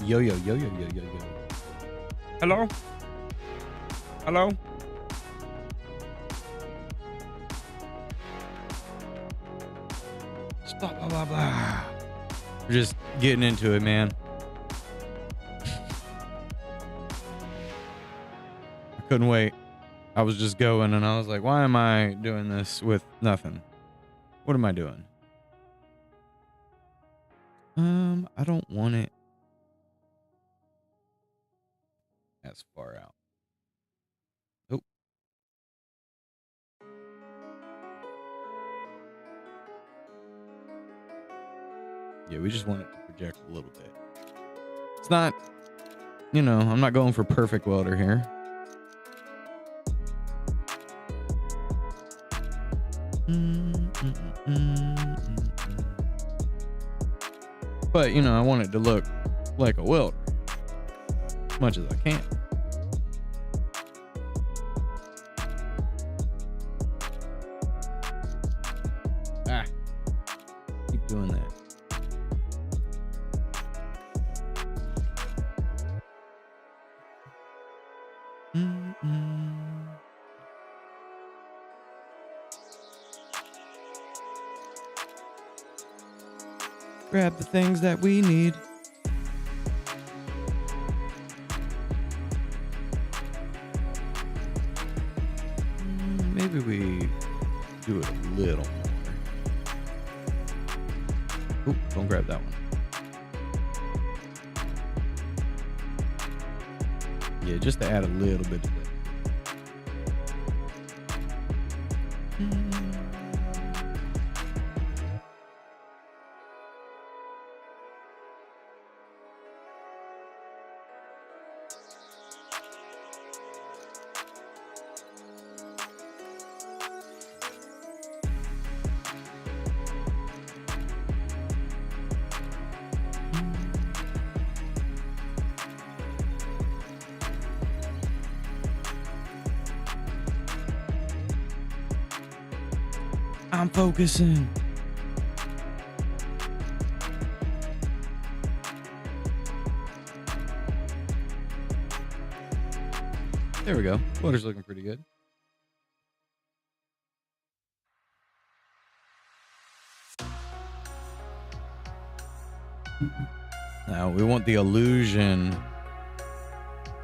Yo, yo, yo, yo, yo, yo, yo. Hello? Hello? Stop, blah, blah, blah. We're just getting into it, man. I couldn't wait. I was just going and I was like, why am I doing this with nothing? What am I doing? I don't want it as far out. Oh. Yeah, we just want it to project a little bit. It's not, you know, I'm not going for perfect welder here. But, you know, I want it to look like a welder as much as I can. Keep doing that. Grab the things that we need. Maybe we do it a little more. Oop, don't grab that one. Yeah, just to add a little bit of that. I'm focusing. There we go. Water's looking pretty good. Now we want the illusion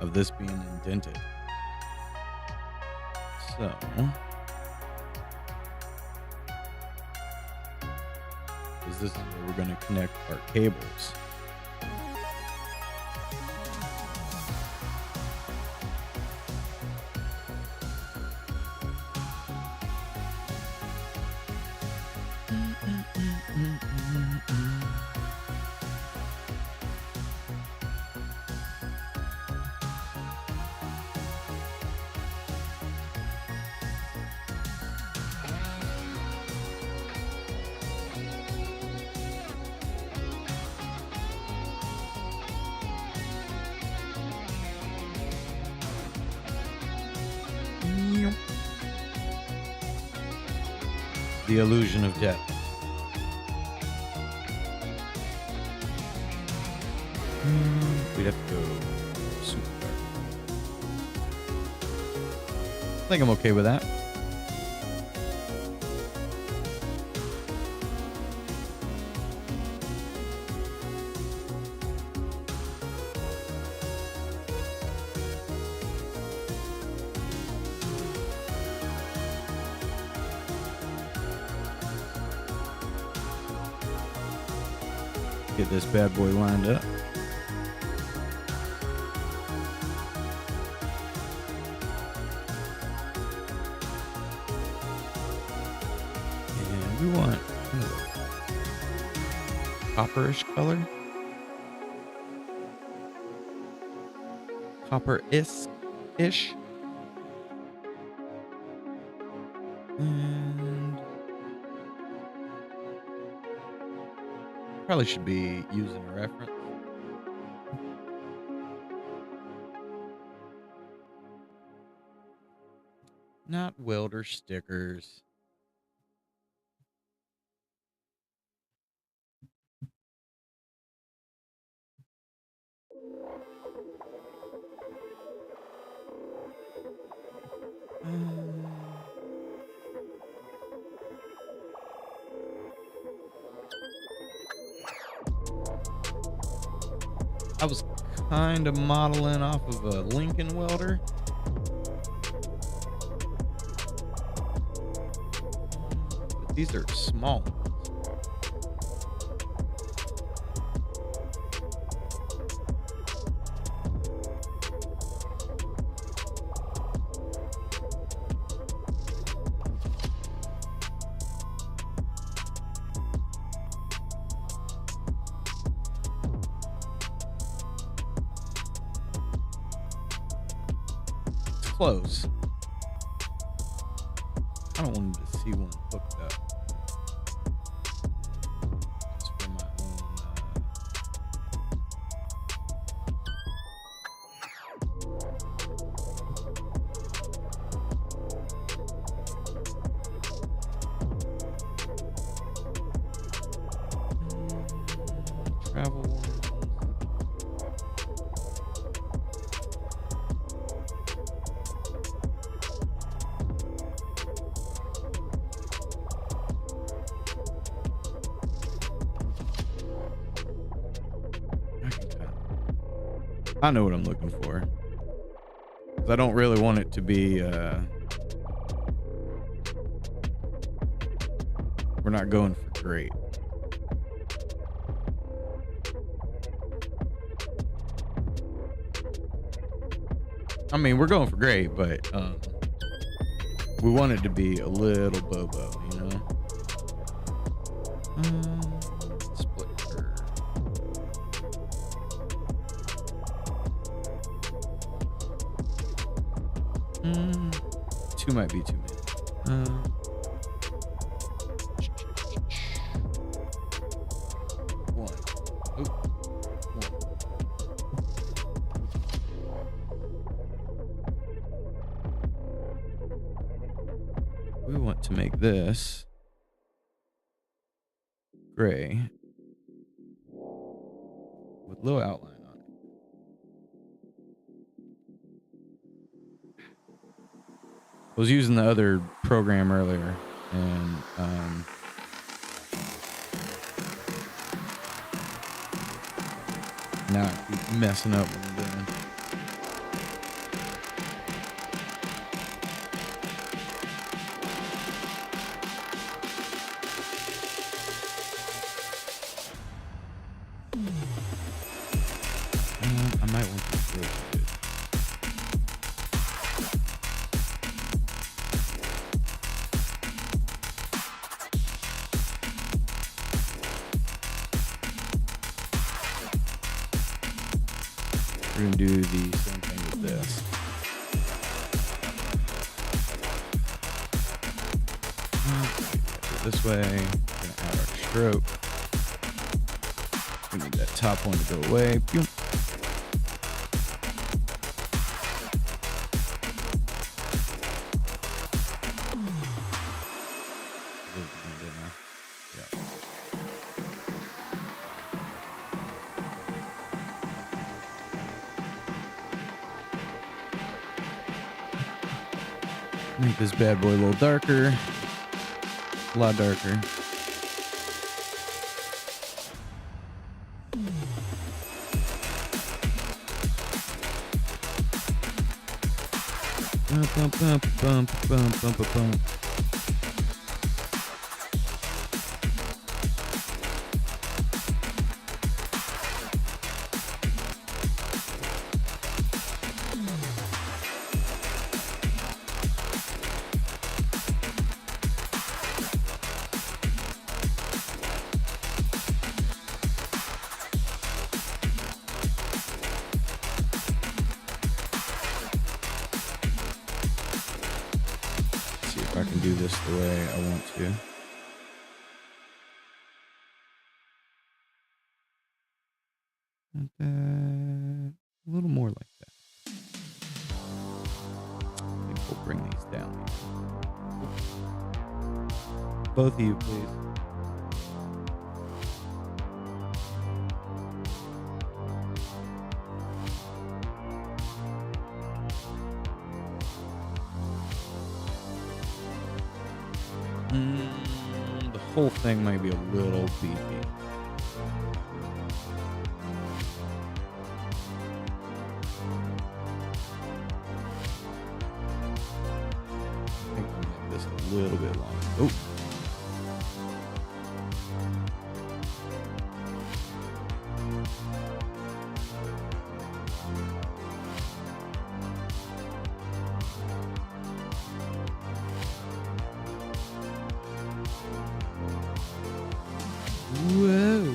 of this being indented. So this is where we're going to connect our cables. The illusion of depth. We'd have to go super dark. think I'm okay with that. Get this bad boy lined up. And we want kind of a copperish color. Copper-ish. And probably should be using a reference. Not welder stickers. I was kind of modeling off of a Lincoln welder. But these are small ones. Close. I don't want him to see one hooked up. Just for my own. Travel. I know what I'm looking for. 'Cause I don't really want it to be, we're not going for great. I mean, we're going for great, but, we want it to be a little bobo, you know? Split curve. Two might be too many. One. Oop. One. We want to make this gray with a little outline on it. I was using the other program earlier, and now I keep messing up what I'm doing. I might want to do it. We're gonna do the same thing with this. This way, we're gonna add our stroke. We need that top one to go away. Boom. Make this bad boy a little darker. A lot darker. Bump, bump, bump, bump, bump, bump, bump, bump. See if I can do this the way I want to. Like that. A little more like that. I think we'll bring these down. Both of you, please. The whole thing might be a little beefy. I think I'll make this a little bit longer. Oh. Whoa.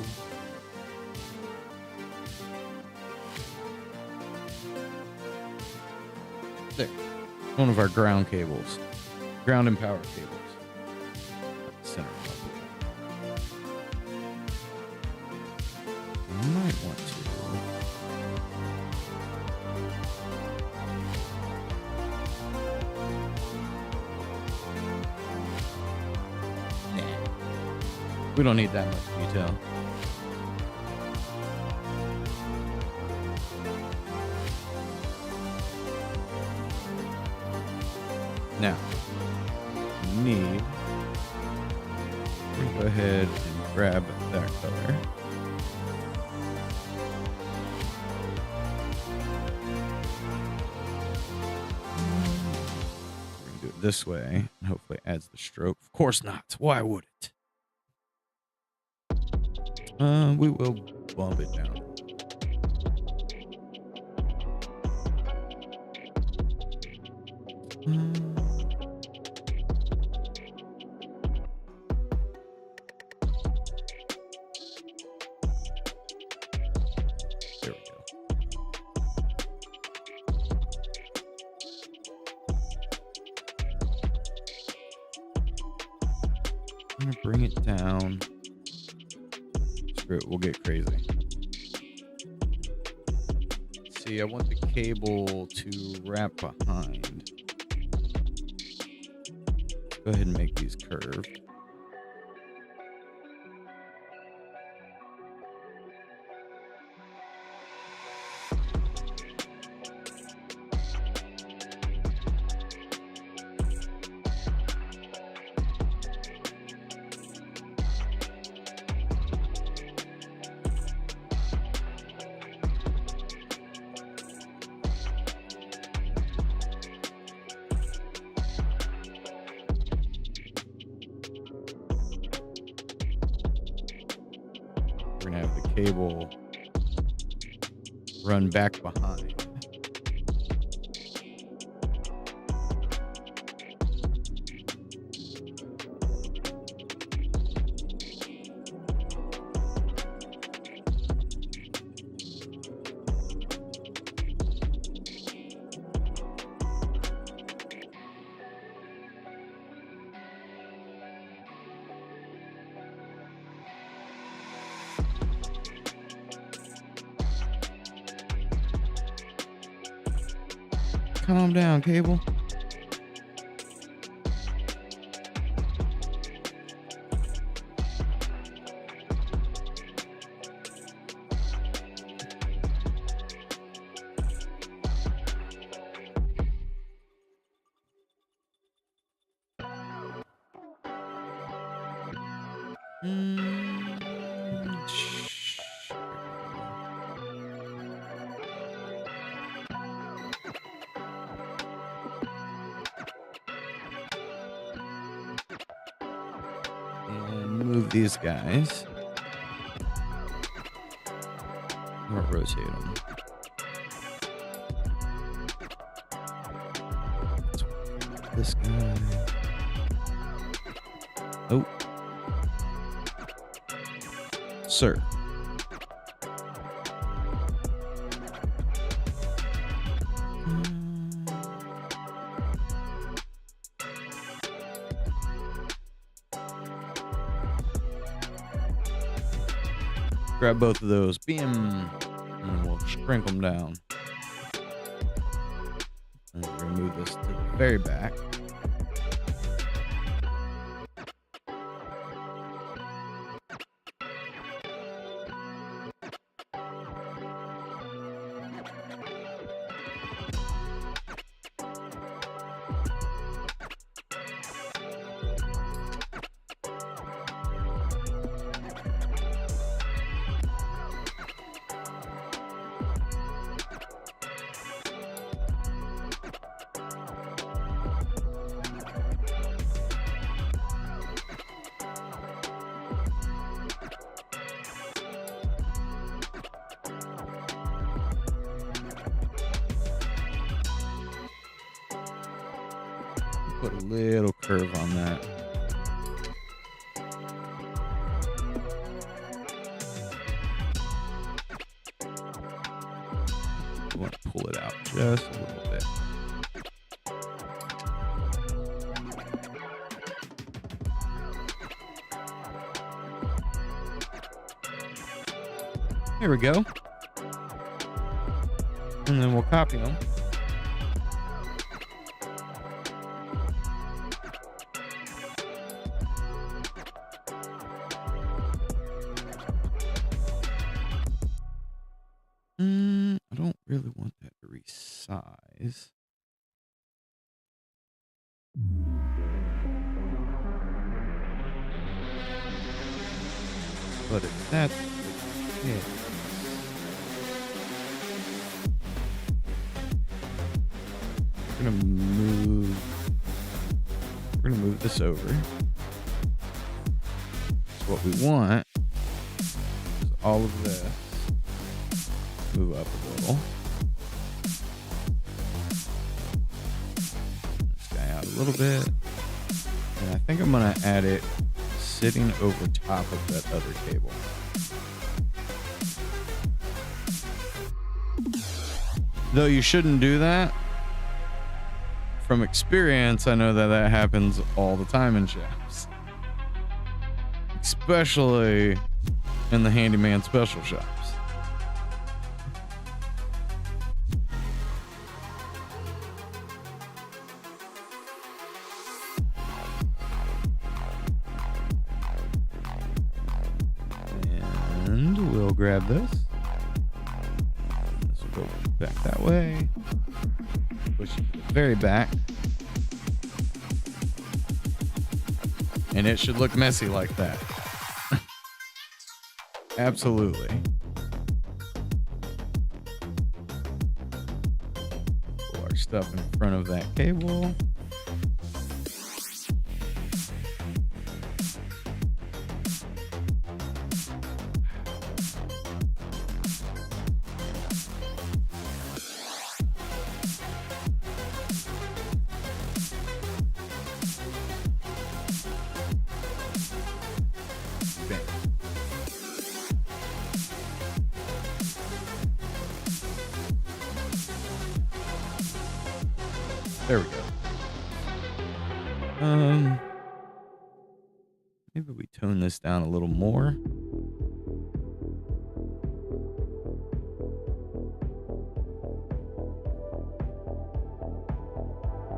There. One of our ground cables. Ground and power cables. Center level. I might want to. We don't need that much detail. Now, we need to go ahead and grab that color. We're going to do it this way, and hopefully it adds the stroke. Of course not. Why would it? We will bump it down. There we go. I'm gonna bring it down. Screw it, we'll get crazy. See, I want the cable to wrap behind. Go ahead and make these curved. We're gonna have the cable run back behind. Calm down, cable. And move these guys. Or rotate them. This guy. Oh. Sir. Grab both of those. Beam. And we'll shrink them down. And we're going to move this to the very back. Put a little curve on that. I want to pull it out just a little bit. There we go. And then we'll copy them. I don't really want that to resize. But if that's the case, we're gonna move this over. So what we want is all of this move up a little. This guy out a little bit. And I think I'm going to add it sitting over top of that other cable. Though you shouldn't do that. From experience, I know that that happens all the time in shafts. Especially in the handyman special shops. And we'll grab this. This will go back that way. Push it to the very back. And it should look messy like that. Absolutely. Pull our stuff in front of that cable. There we go. Maybe we tone this down a little more.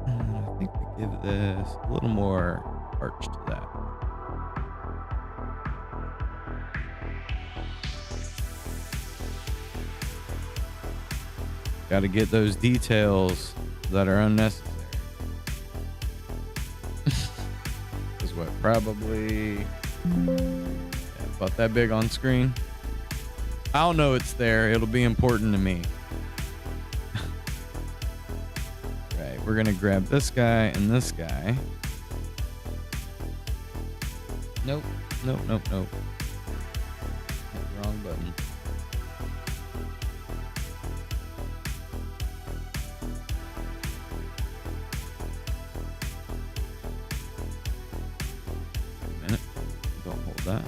And I think we give this a little more arch to that. Got to get those details that are unnecessary. Is what probably Yeah, about that big on screen. I'll know it's there. It'll be important to me. Right, we're gonna grab this guy and this guy. Nope, nope, nope, nope. Hit the wrong button. Wait a minute. Don't hold that.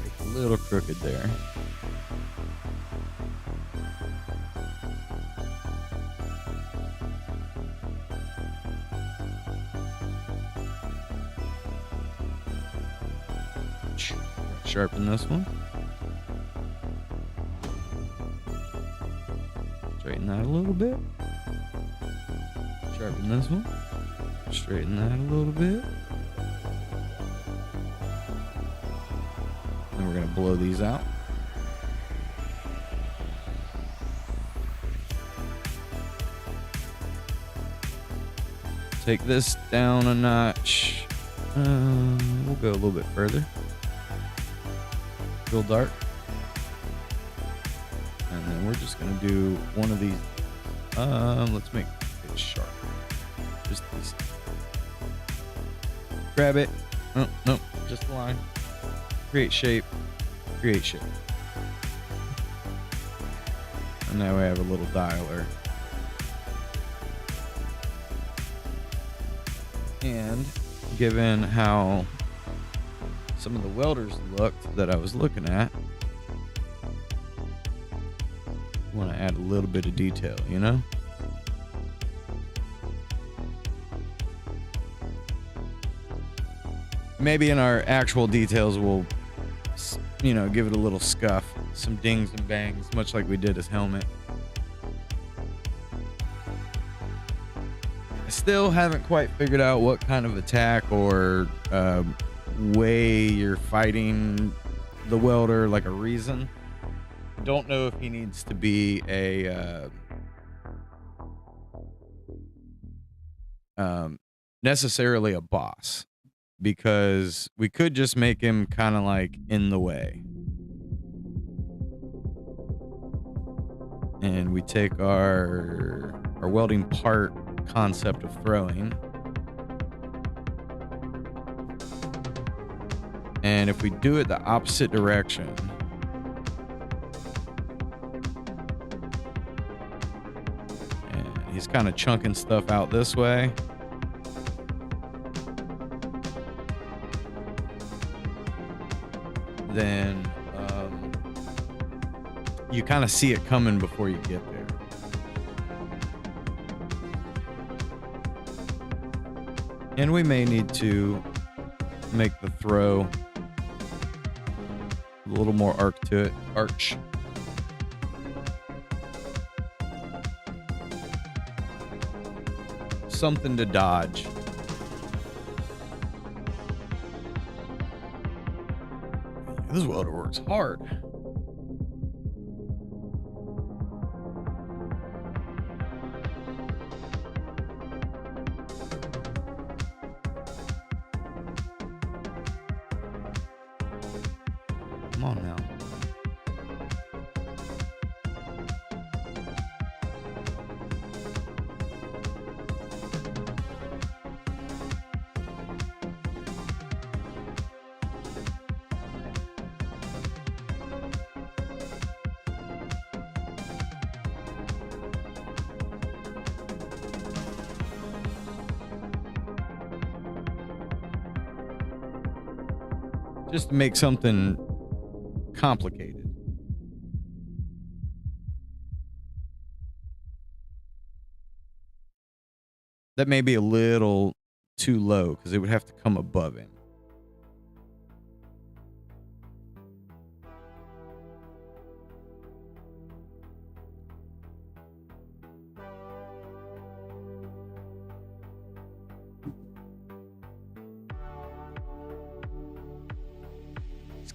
It's a little crooked there. Sharpen this one. Straighten that a little bit. Sharpen this one. Straighten that a little bit. And we're going to blow these out. Take this down a notch. We'll go a little bit further. Real dark. And then we're just going to do one of these. Let's make it sharp. Just these. Grab it. Oh, no, just a line. Create shape. Create shape. And now we have a little dialer. And given how some of the welders looked that I was looking at, I want to add a little bit of detail, you know? Maybe in our actual details we'll, you know, give it a little scuff, some dings and bangs, much like we did his helmet. I still haven't quite figured out what kind of attack or way you're fighting the welder, like a reason. Don't know if he needs to be a necessarily a boss, because we could just make him kind of like in the way. And we take our welding part concept of throwing, and if we do it the opposite direction, and he's kind of chunking stuff out this way, then you kind of see it coming before you get there. And we may need to make the throw a little more arc to it. Arch. Something to dodge. This welder works hard. Come on now. Just to make something complicated. That may be a little too low because it would have to come above him.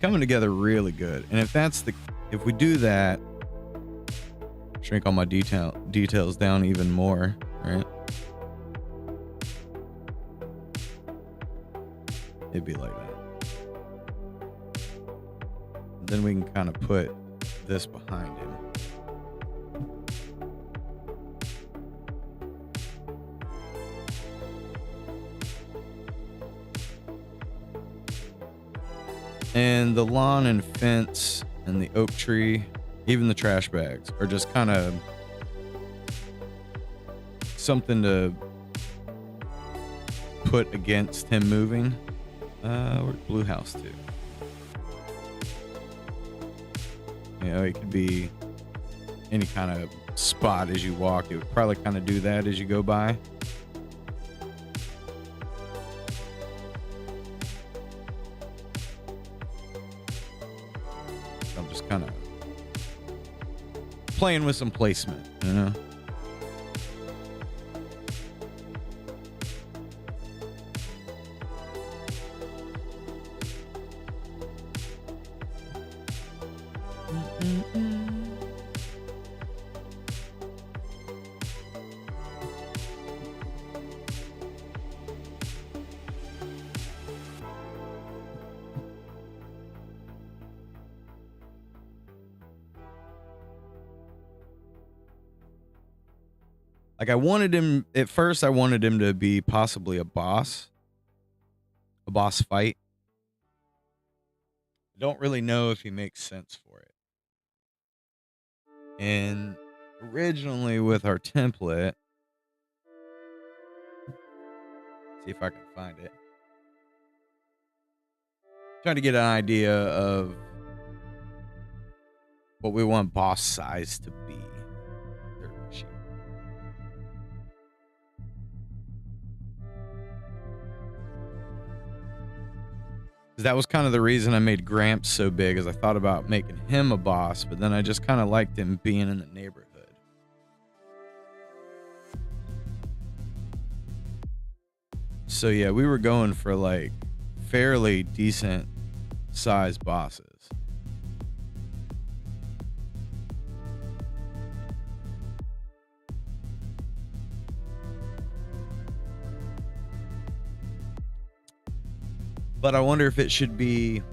Coming together really good. And if we do that, shrink all my details down even more, right? It'd be like that. Then we can kind of put this behind him. And the lawn and fence and the oak tree, even the trash bags, are just kind of something to put against him moving. Where's Blue House too? You know, it could be any kind of spot as you walk. It would probably kind of do that as you go by. I'm just kind of playing with some placement, you know? Like I wanted him at first, I wanted him to be possibly a boss fight. I don't really know if he makes sense for it. And originally with our template, see if I can find it. Trying to get an idea of what we want boss size to be. That was kind of the reason I made Gramps so big, is I thought about making him a boss, but then I just kind of liked him being in the neighborhood. So yeah, we were going for like fairly decent sized bosses. But I wonder if it should be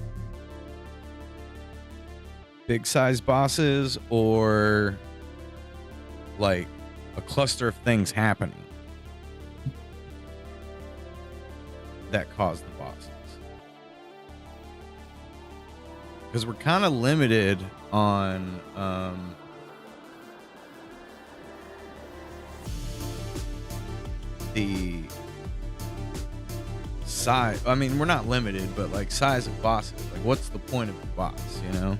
big size bosses or like a cluster of things happening that cause the bosses. Because we're kind of limited on the size. I mean, we're not limited, but like size of bosses. Like, what's the point of the boss, you know?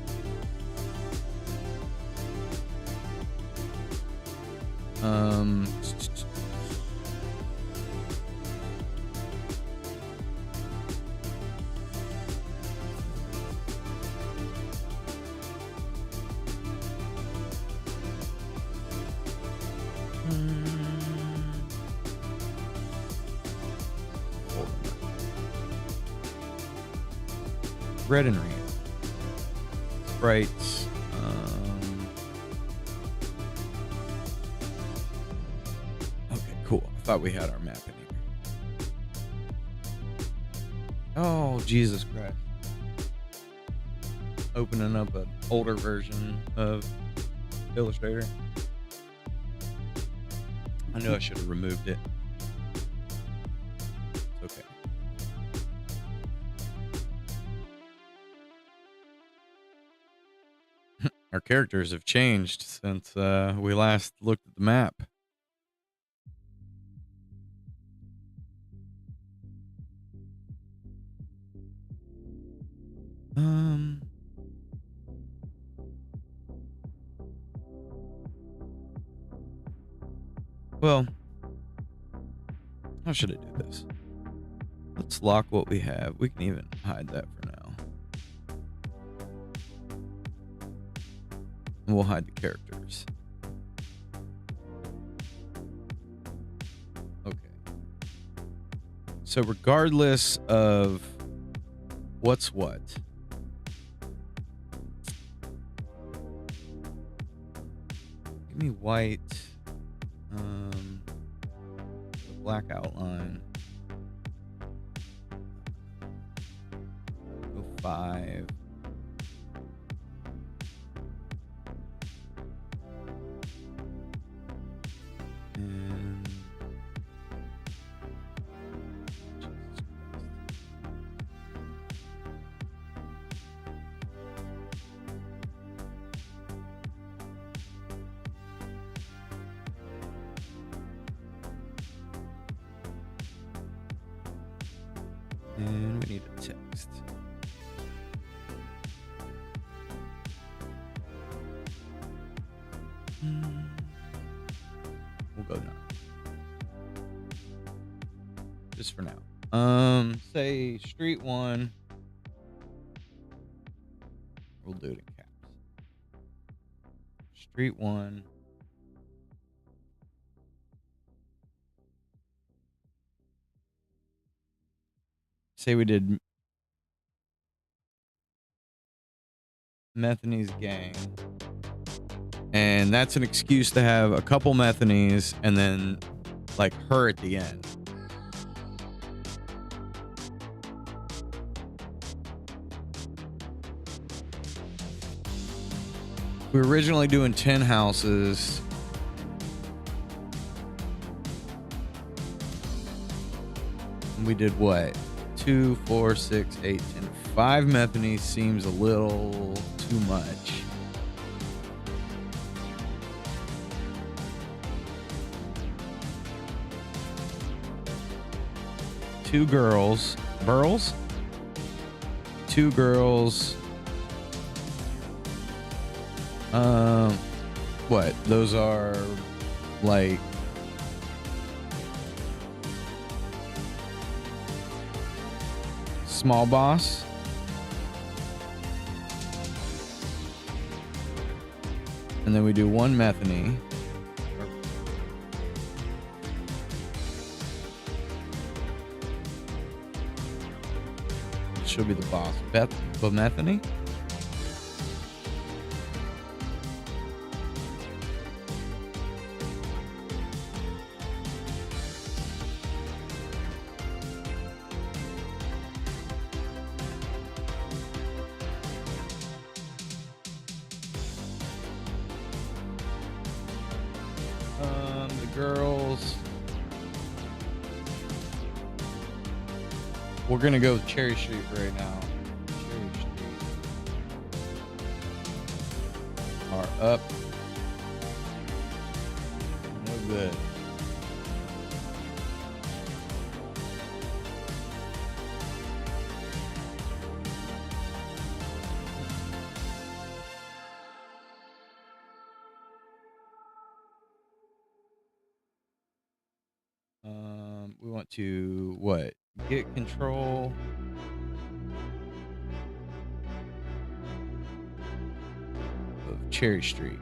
Red and green sprites. Okay, cool. I thought we had our map in here. Oh, Jesus Christ. Opening up an older version of Illustrator. I knew I should have removed it. It's okay. Our characters have changed since we last looked at the map. Well, how should I do this? Let's lock what we have. We can even hide that for now. And we'll hide the characters. Okay. So regardless of what's what, Give me white. Black outline. Go 5. And and we need a text. We'll go 9. Just for now. Say street 1. We'll do it in caps. Street 1. Say we did Methane's gang. And that's an excuse to have a couple Methanes and then like her at the end. We were originally doing 10 houses. We did what? 2, 4, 6, 8, 10. 5 Methanes seems a little too much. Two girls. Burls? 2 girls. What? Those are like small boss. And then we do 1 Methany. She'll be the boss. Bemethany? The girls. We're gonna go with Cherry Street right now. Cherry Street are up. No good. We want to what? Get control. Of Cherry Street.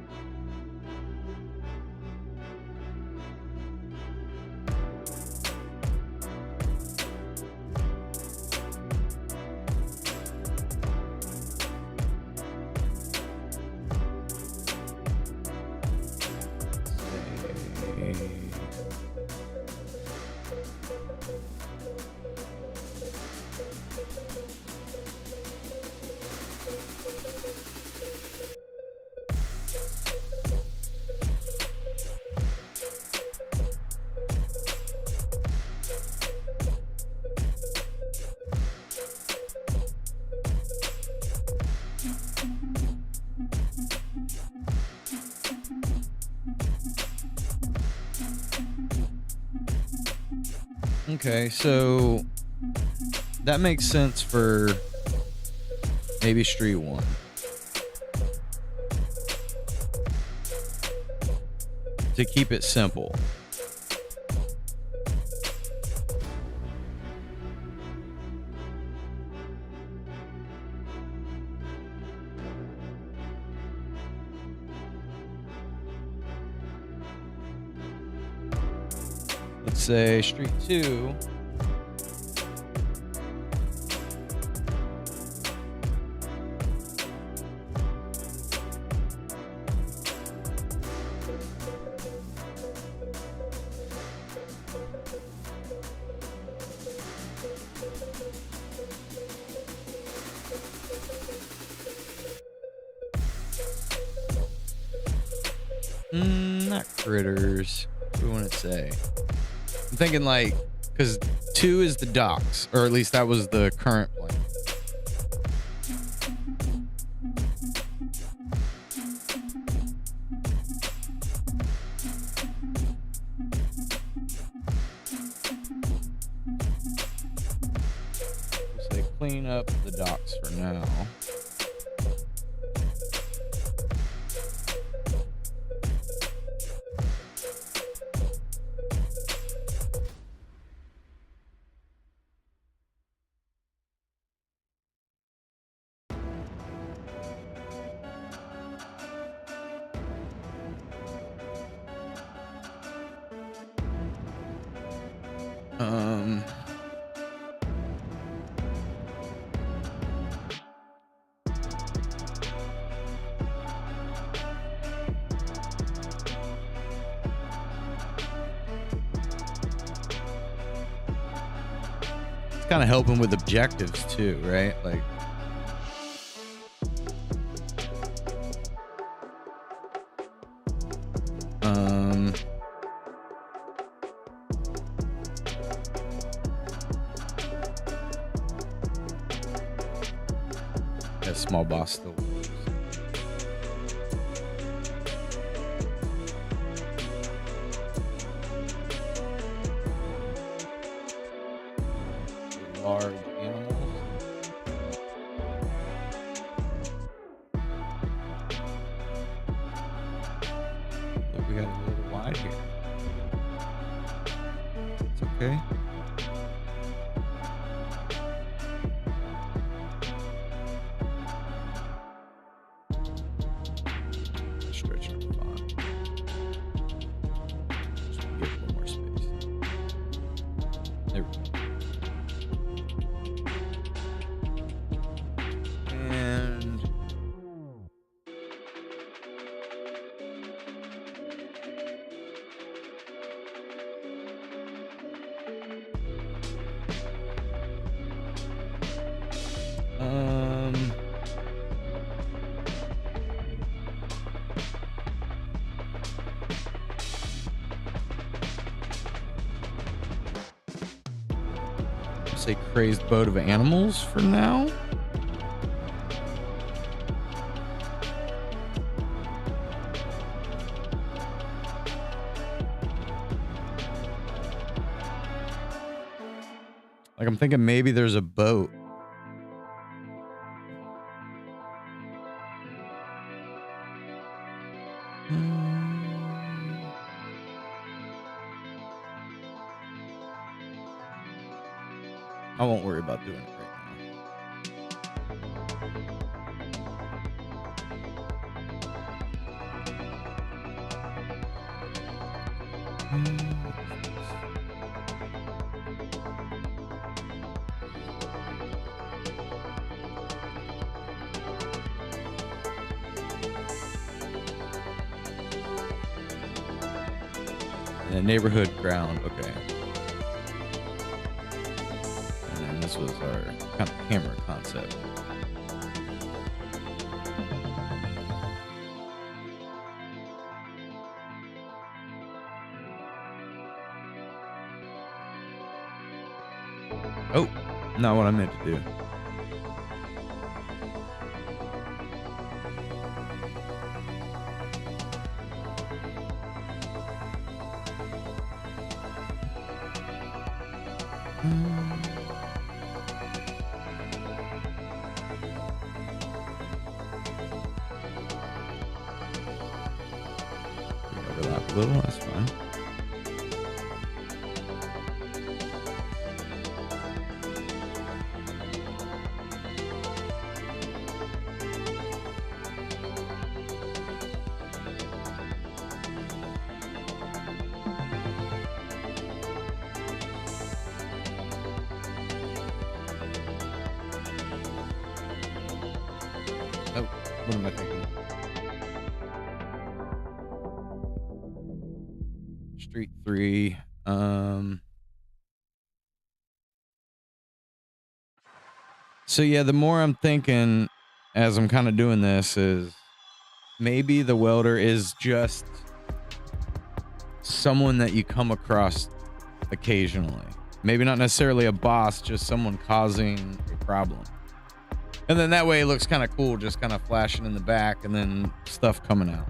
Okay, so that makes sense for maybe Street 1. To keep it simple. Let's say Street 2. Not critters. What do we want to say? I'm thinking like, because 2 is the docks, or at least that was the current plan. We'll say clean up the docks for now. It's kind of helping with objectives too, right? Like, that small boss still works. Large animals. Look, we got a little wide here. It's okay. Stretch it fine. Just give it a little more space. There we go. And say crazed boat of animals for now. Like, I'm thinking maybe there's a boat. I won't worry about doing it right now. And a neighborhood ground, okay. And then this was our kind of camera concept. Oh, not what I meant to do. Overlap a little, that's fine. Oh, what am I thinking? Street 3. So yeah, the more I'm thinking as I'm kind of doing this is maybe the welder is just someone that you come across occasionally. Maybe not necessarily a boss, just someone causing a problem. And then that way it looks kind of cool, just kind of flashing in the back and then stuff coming out.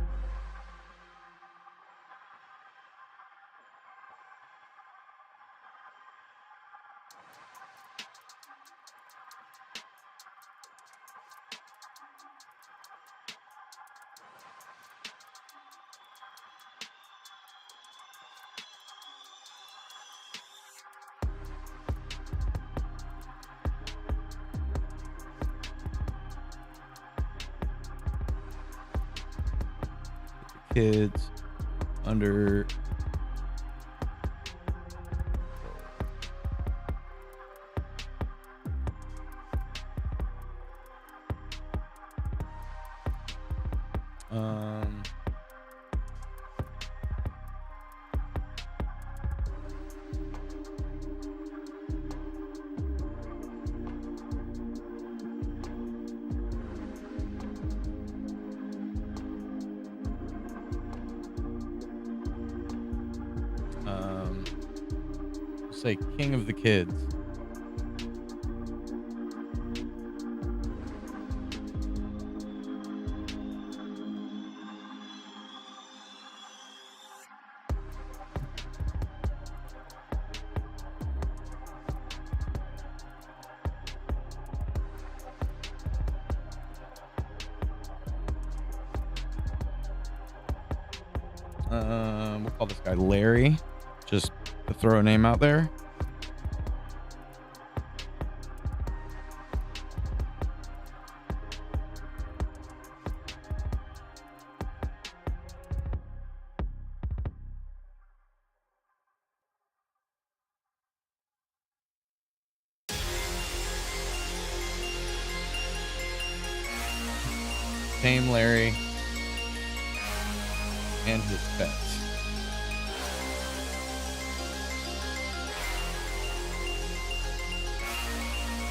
Kids under um say king of the kids. We'll call this guy Larry, just to throw a name out there. Tame Larry and his pets.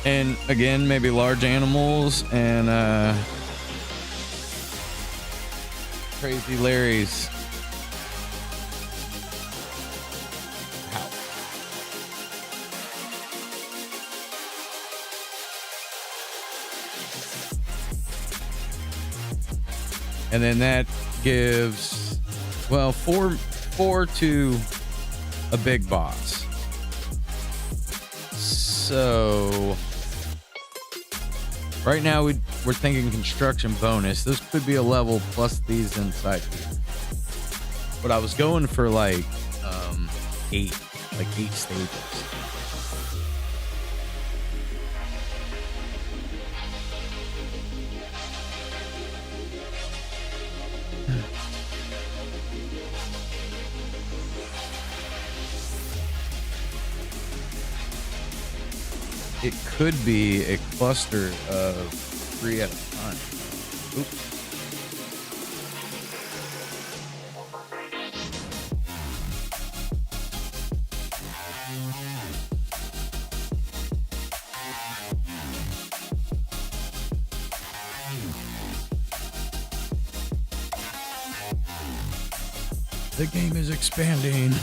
And again, maybe large animals and crazy Larry's house. And then that gives, well, four to a big boss. So right now we're thinking construction bonus. This could be a level plus these inside here. But I was going for like 8 stages. It could be a cluster of 3 at a time. Oops. The game is expanding.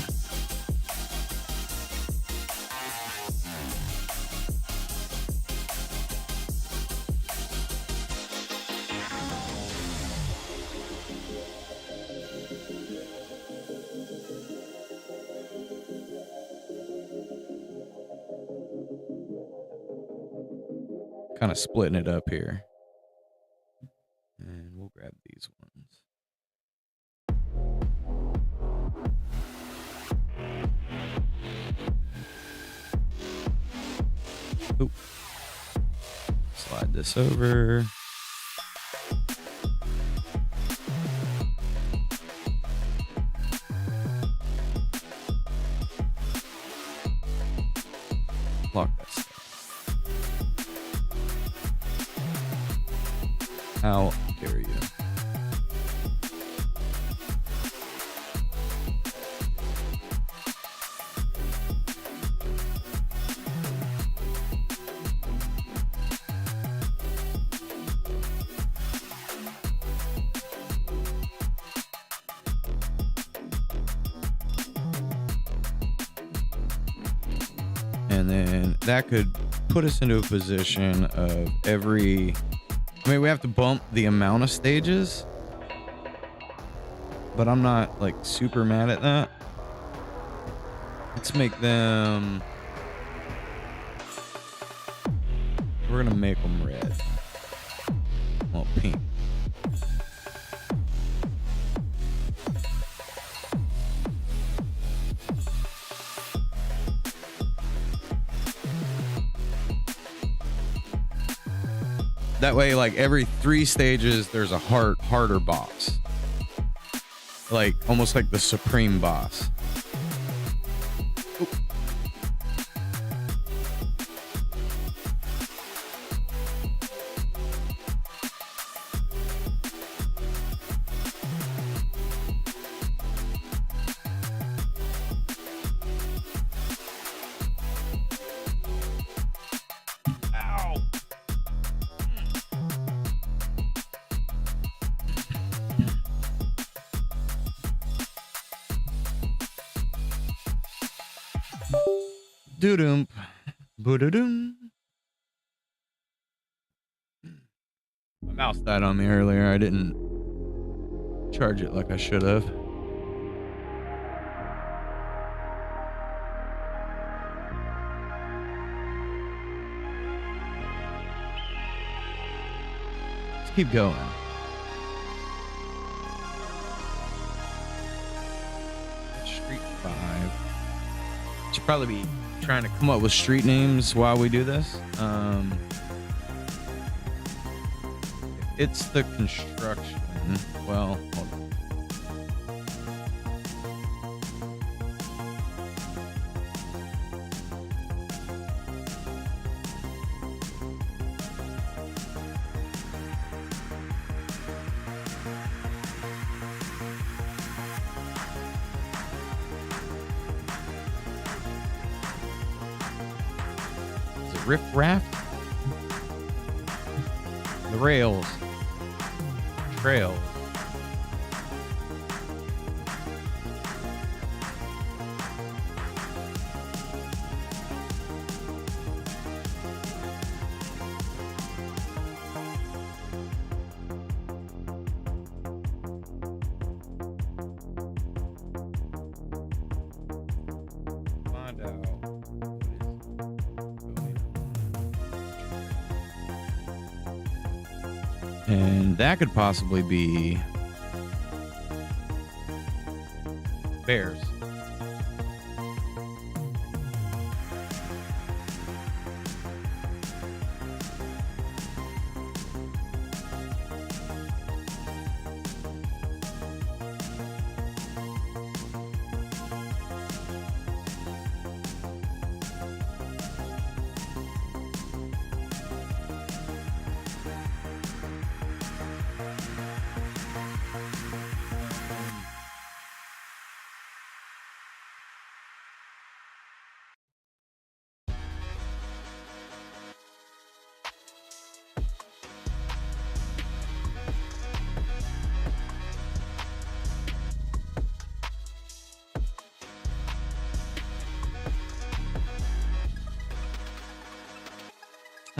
Kind of splitting it up here. And we'll grab these ones. Oop. Slide this over. Lock that stuff. How dare you? And then that could put us into a position of we have to bump the amount of stages, but I'm not like super mad at that. Let's make them, we're gonna make them red. Well, pink. That way, like every 3 stages, there's a harder boss. Like almost like the supreme boss. Oop. Doo-doom. Boo-doo-doom. My mouse died on me earlier. I didn't charge it like I should have. Let's keep going. Street 5. Should probably be trying to come up with street names while we do this. It's the construction. Well, hold on. Riff raft? The rails. Trails. Find out. And that could possibly be bears.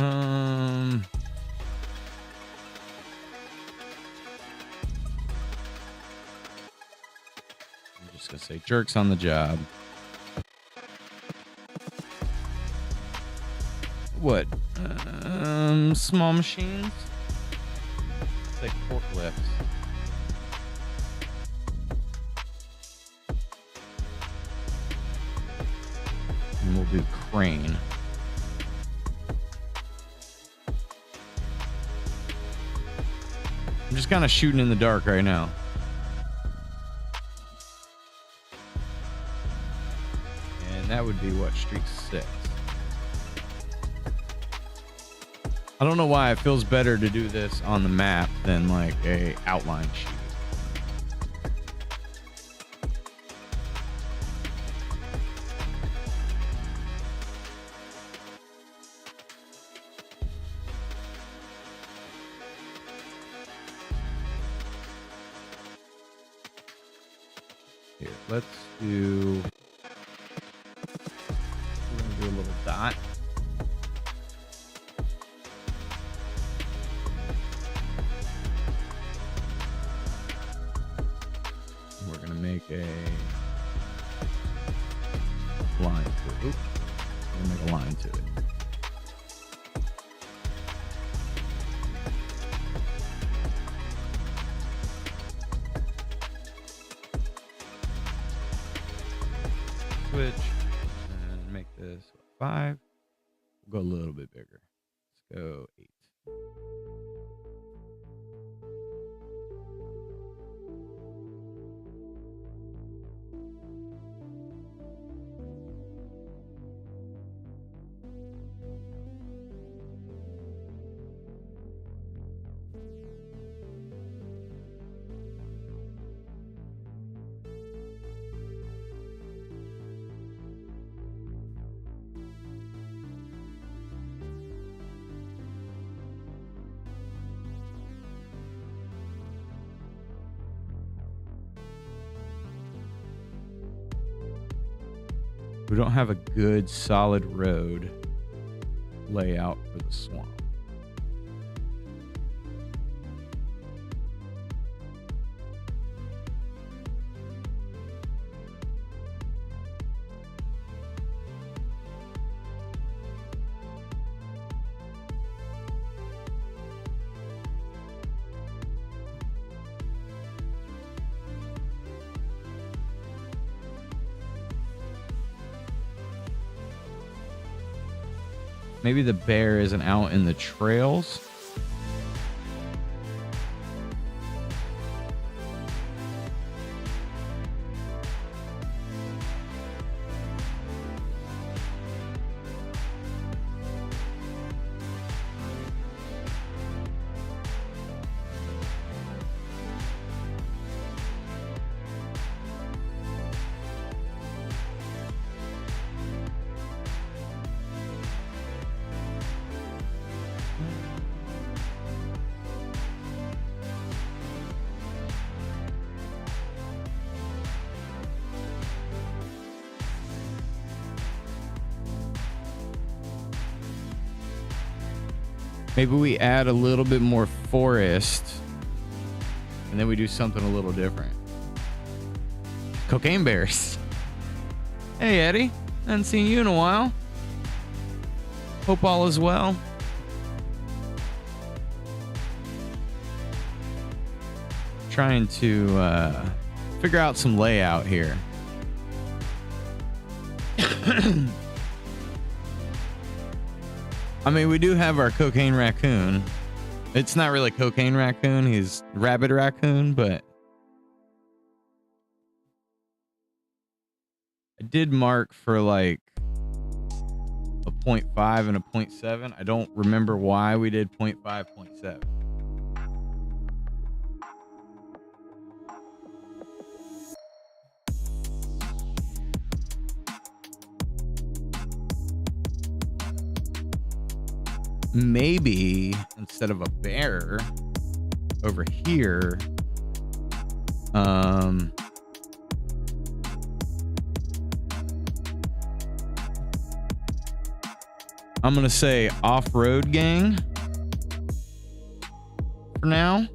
I'm just gonna say jerks on the job. What? Small machines? It's like forklifts. And we'll do crane. I'm just kind of shooting in the dark right now. And that would be what, Street 6. I don't know why it feels better to do this on the map than like a outline sheet. Here, let's do. We're gonna do a little not. We're gonna make a line to it. Oops. We're gonna make a line to it. Switch and make this 5. We'll go a little bit bigger. Let's go 8. We don't have a good solid road layout for the swamp. Maybe the bear isn't out in the trails. Maybe we add a little bit more forest and then we do something a little different. Cocaine bears. Hey, Eddie. Haven't seen you in a while. Hope all is well. Trying to figure out some layout here. I mean, we do have our cocaine raccoon. It's not really cocaine raccoon. He's rabbit raccoon, but I did mark for like a 0.5 and a 0.7. I don't remember why we did 0.5, 0.7. Maybe instead of a bear over here, I'm gonna say off-road gang for now.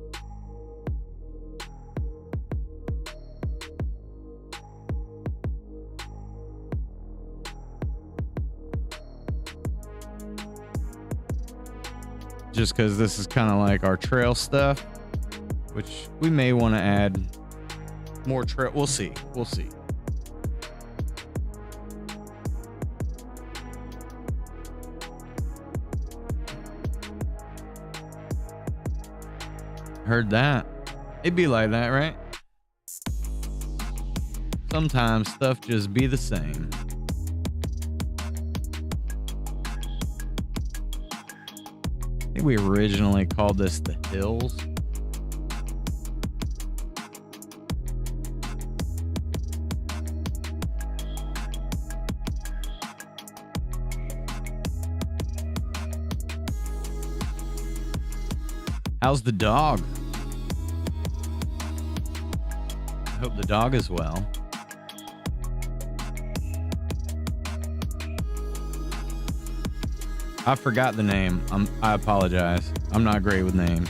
Just because this is kind of like our trail stuff, which we may want to add more trail. We'll see. We'll see. Heard that. It'd be like that, right? Sometimes stuff just be the same. I think we originally called this the Hills. How's the dog? I hope the dog is well. I forgot the name. I apologize. I'm not great with names.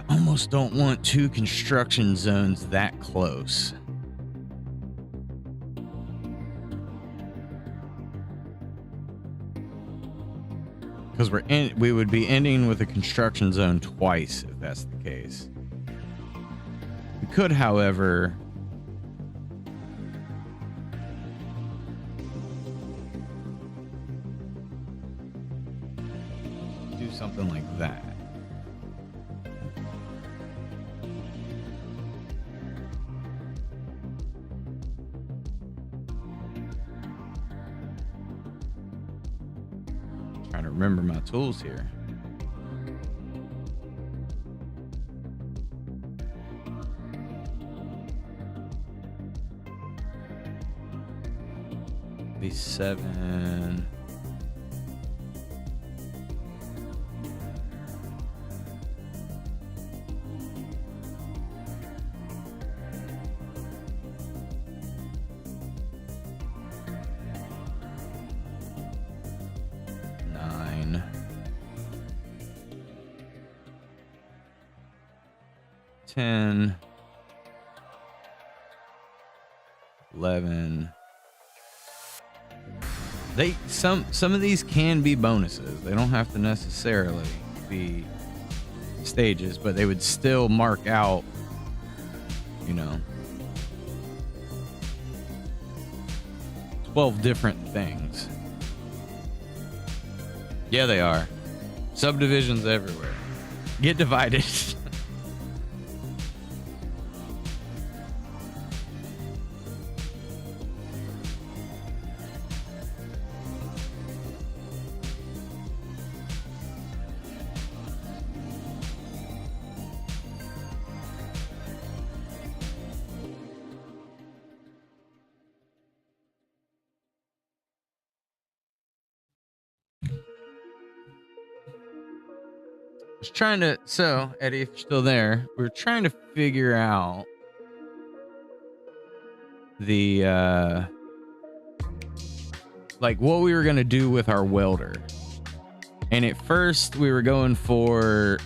I almost don't want two construction zones that close. Because we would be ending with a construction zone twice if that's the case. We could, however, do something like that. Trying to remember my tools here. V7. Nine. 10. 11. Some of these can be bonuses. They don't have to necessarily be stages, but they would still mark out, 12 different things. Yeah, they are. Subdivisions everywhere. Get divided. So Eddie, if you're still there, we're trying to figure out the like what we were gonna do with our welder. And at first we were going for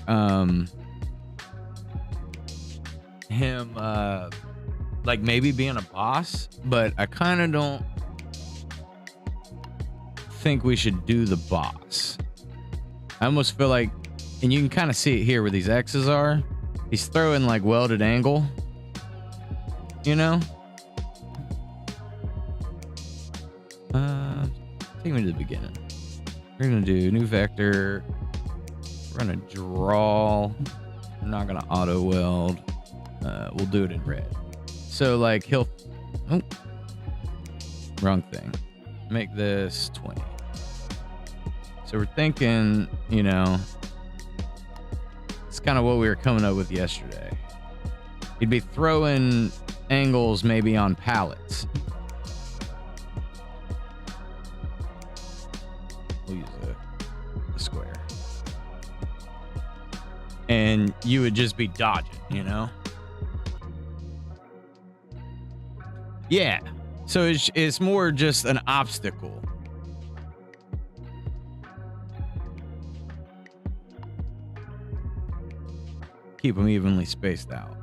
him like maybe being a boss, but I kind of don't think we should do the boss. I almost feel like, and you can kind of see it here where these X's are. He's throwing like welded angle, Take me to the beginning. We're gonna do new vector. We're gonna draw. I'm not gonna auto weld. We'll do it in red. So like he'll, wrong thing. Make this 20. So we're thinking, it's kind of what we were coming up with yesterday. He'd be throwing angles maybe on pallets. We'll use a square. And you would just be dodging, Yeah. So it's more just an obstacle. Keep them evenly spaced out.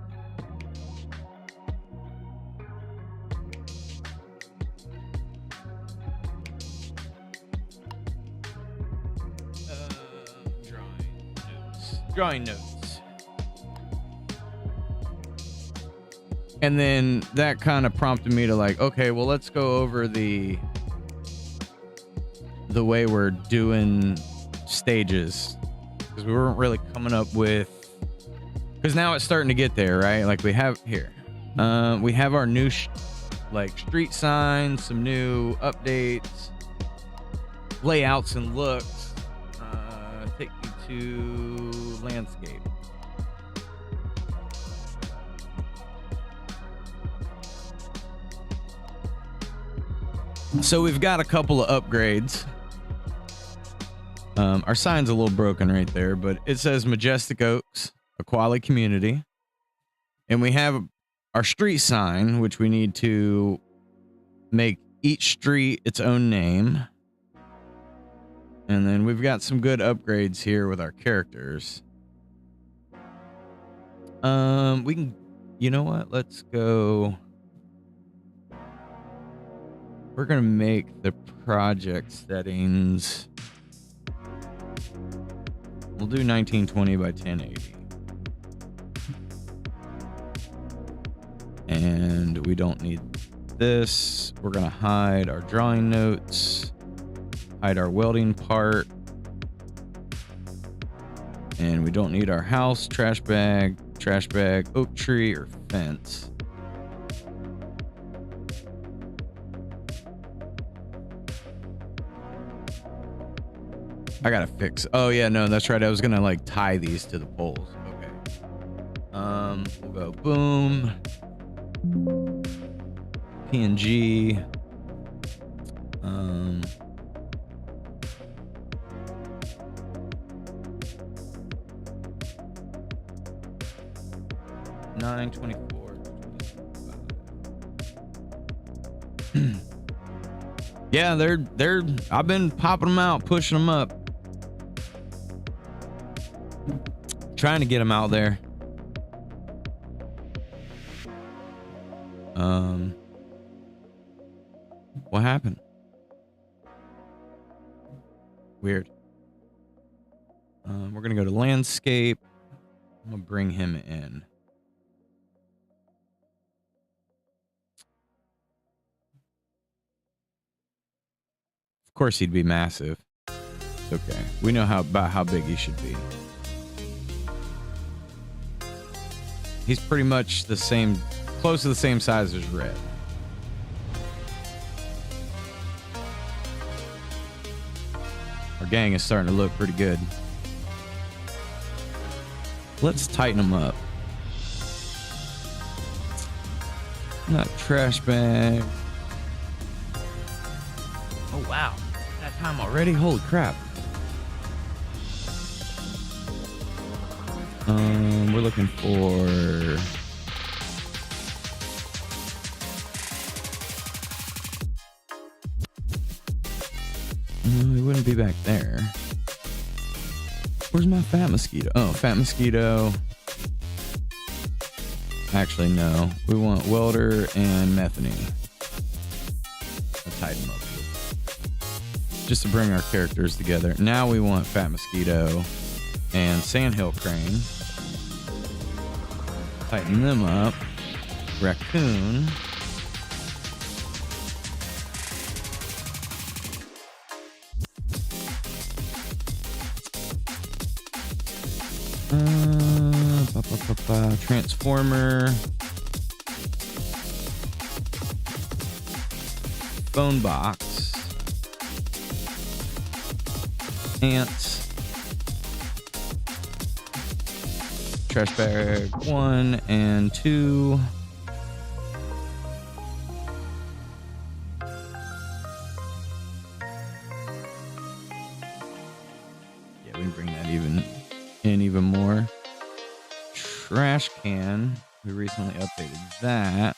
Drawing notes. And then that kind of prompted me to like, okay, well, let's go over the way we're doing stages, because we weren't really coming up with, because now it's starting to get there, right? Like we have here, we have our new like street signs, some new updates, layouts and looks. Take me to landscape. So we've got a couple of upgrades. Our sign's a little broken right there, but it says Majestic Oaks, a quality community. And we have our street sign, which we need to make each street its own name. And then we've got some good upgrades here with our characters. We can, you know what? Let's go. We're going to make the project settings. We'll do 1920 by 1080. And we don't need this. We're going to hide our drawing notes, hide our welding part. And we don't need our house, trash bag, oak tree, or fence. I gotta fix. Oh yeah, no, that's right. I was gonna like tie these to the poles. Okay. We'll go boom. PNG. 924. Yeah, they're. I've been popping them out, pushing them up. Trying to get them out there. What happened? Weird. We're gonna go to landscape. I'm gonna bring him in. Of course he'd be massive. It's okay. We know about how big he should be. He's pretty much the same, close to the same size as Red. Our gang is starting to look pretty good. Let's tighten them up. Not trash bag. Oh wow, that time already? Holy crap. We're looking for no, it wouldn't be back there. Where's my fat mosquito? Oh, fat mosquito. Actually, no. We want welder and methane. I'll tighten them up just to bring our characters together. Now we want fat mosquito and sandhill crane. Tighten them up. Raccoon. Transformer. Phone box. Ants. Trash bag 1 and 2. Yeah, we can bring that even more. Trash can. We recently updated that.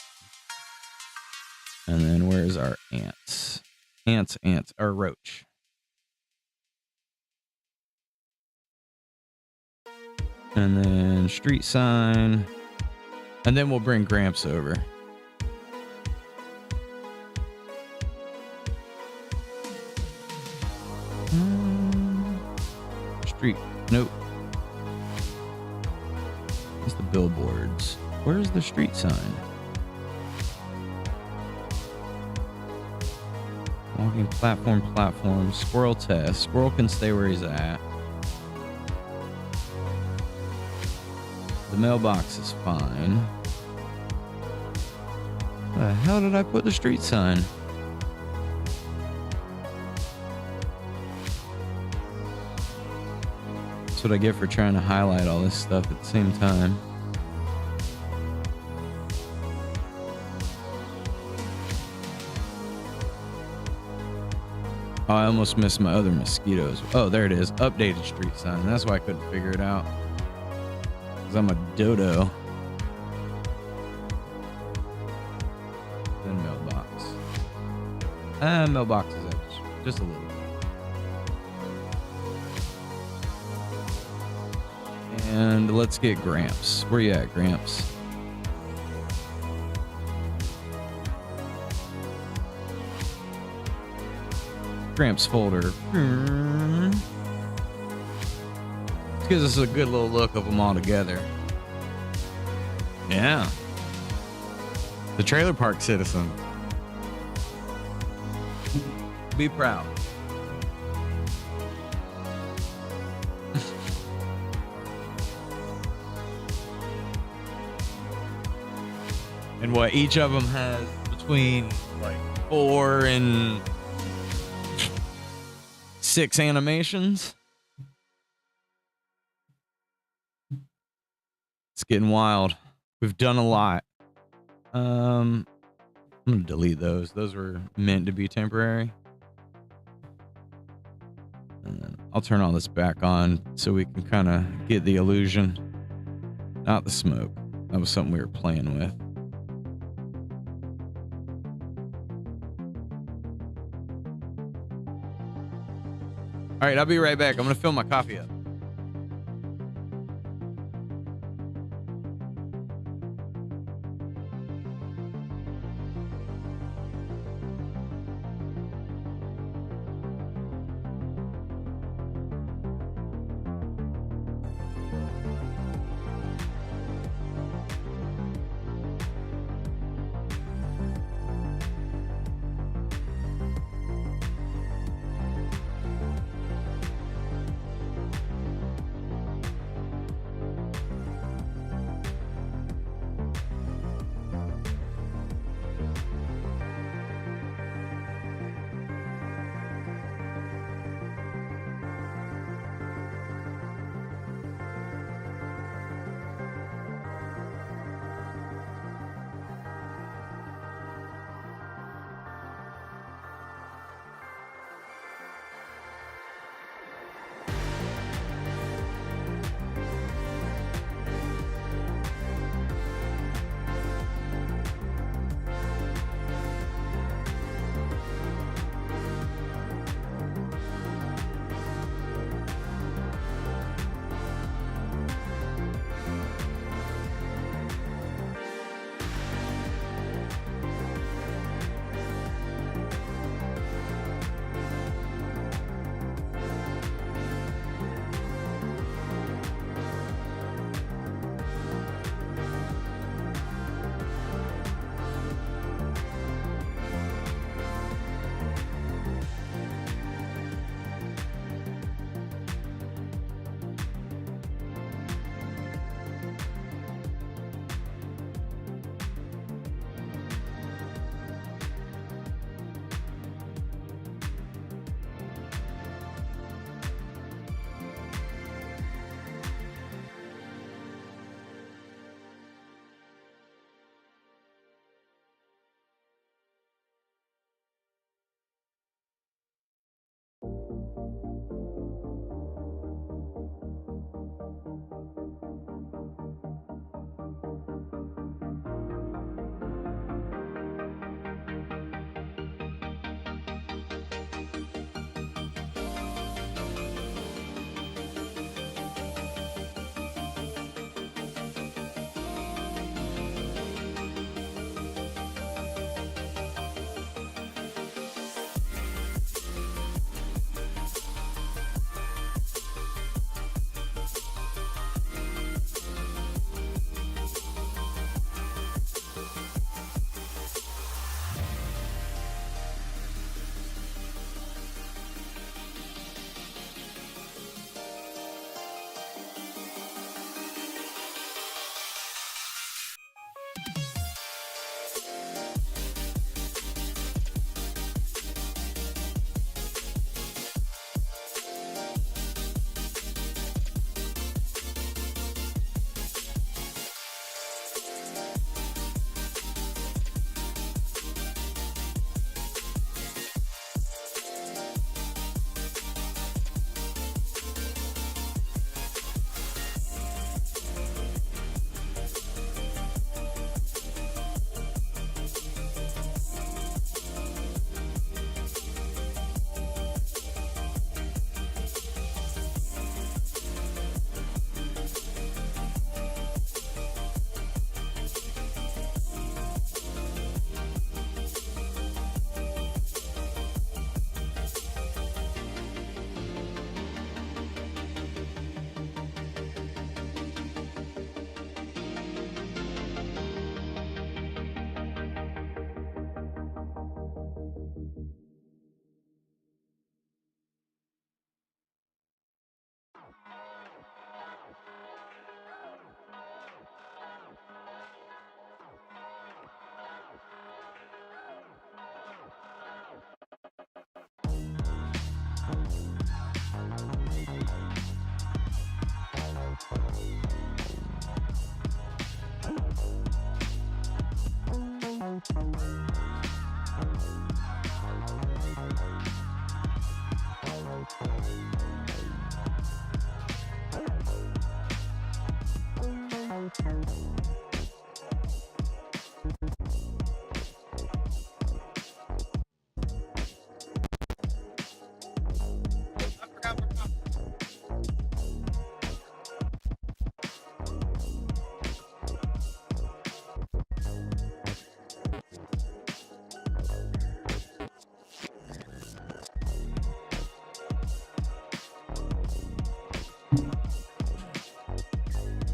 And then where's our ants? Ants. Our roach. And then street sign. And then we'll bring Gramps over. Street. Nope. It's the billboards. Where's the street sign? Walking platform. Squirrel test. Squirrel can stay where he's at. The mailbox is fine. Where the hell did I put the street sign? That's what I get for trying to highlight all this stuff at the same time. Oh, I almost missed my other mosquitoes. Oh, there it is. Updated street sign. That's why I couldn't figure it out. Because I'm a dodo. Then mailbox. Mailbox is up just a little bit. And let's get Gramps. Where you at, Gramps? Gramps folder. This gives us a good little look of them all together. Yeah. The trailer park citizen. Be proud. And what each of them has between like 4 and 6 animations. It's getting wild. We've done a lot. I'm gonna delete those. Those were meant to be temporary. And then I'll turn all this back on so we can kind of get the illusion. Not the smoke. That was something we were playing with. All right, I'll be right back. I'm gonna fill my coffee up.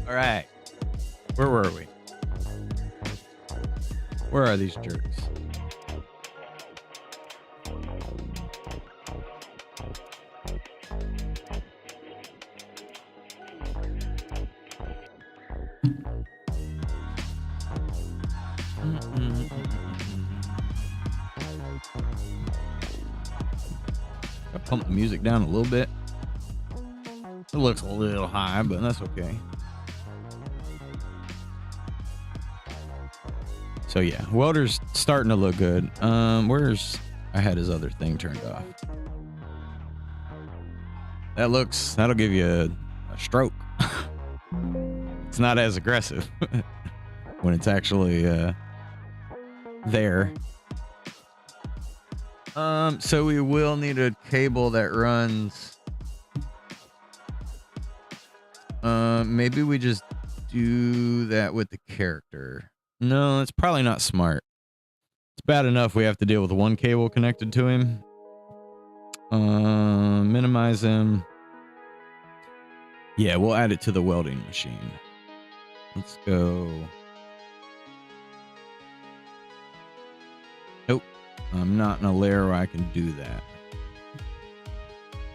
All right. Where were we? Where are these jerks? I pump the music down a little bit. It looks a little high, but that's okay. So yeah, welder's starting to look good. I had his other thing turned off. That'll give you a stroke. It's not as aggressive when it's actually there. So we will need a cable that runs. Maybe we just do that with the character. No, it's probably not smart. It's bad enough we have to deal with one cable connected to him. Minimize him. Yeah, we'll add it to the welding machine. Let's go. Nope. I'm not in a layer where I can do that.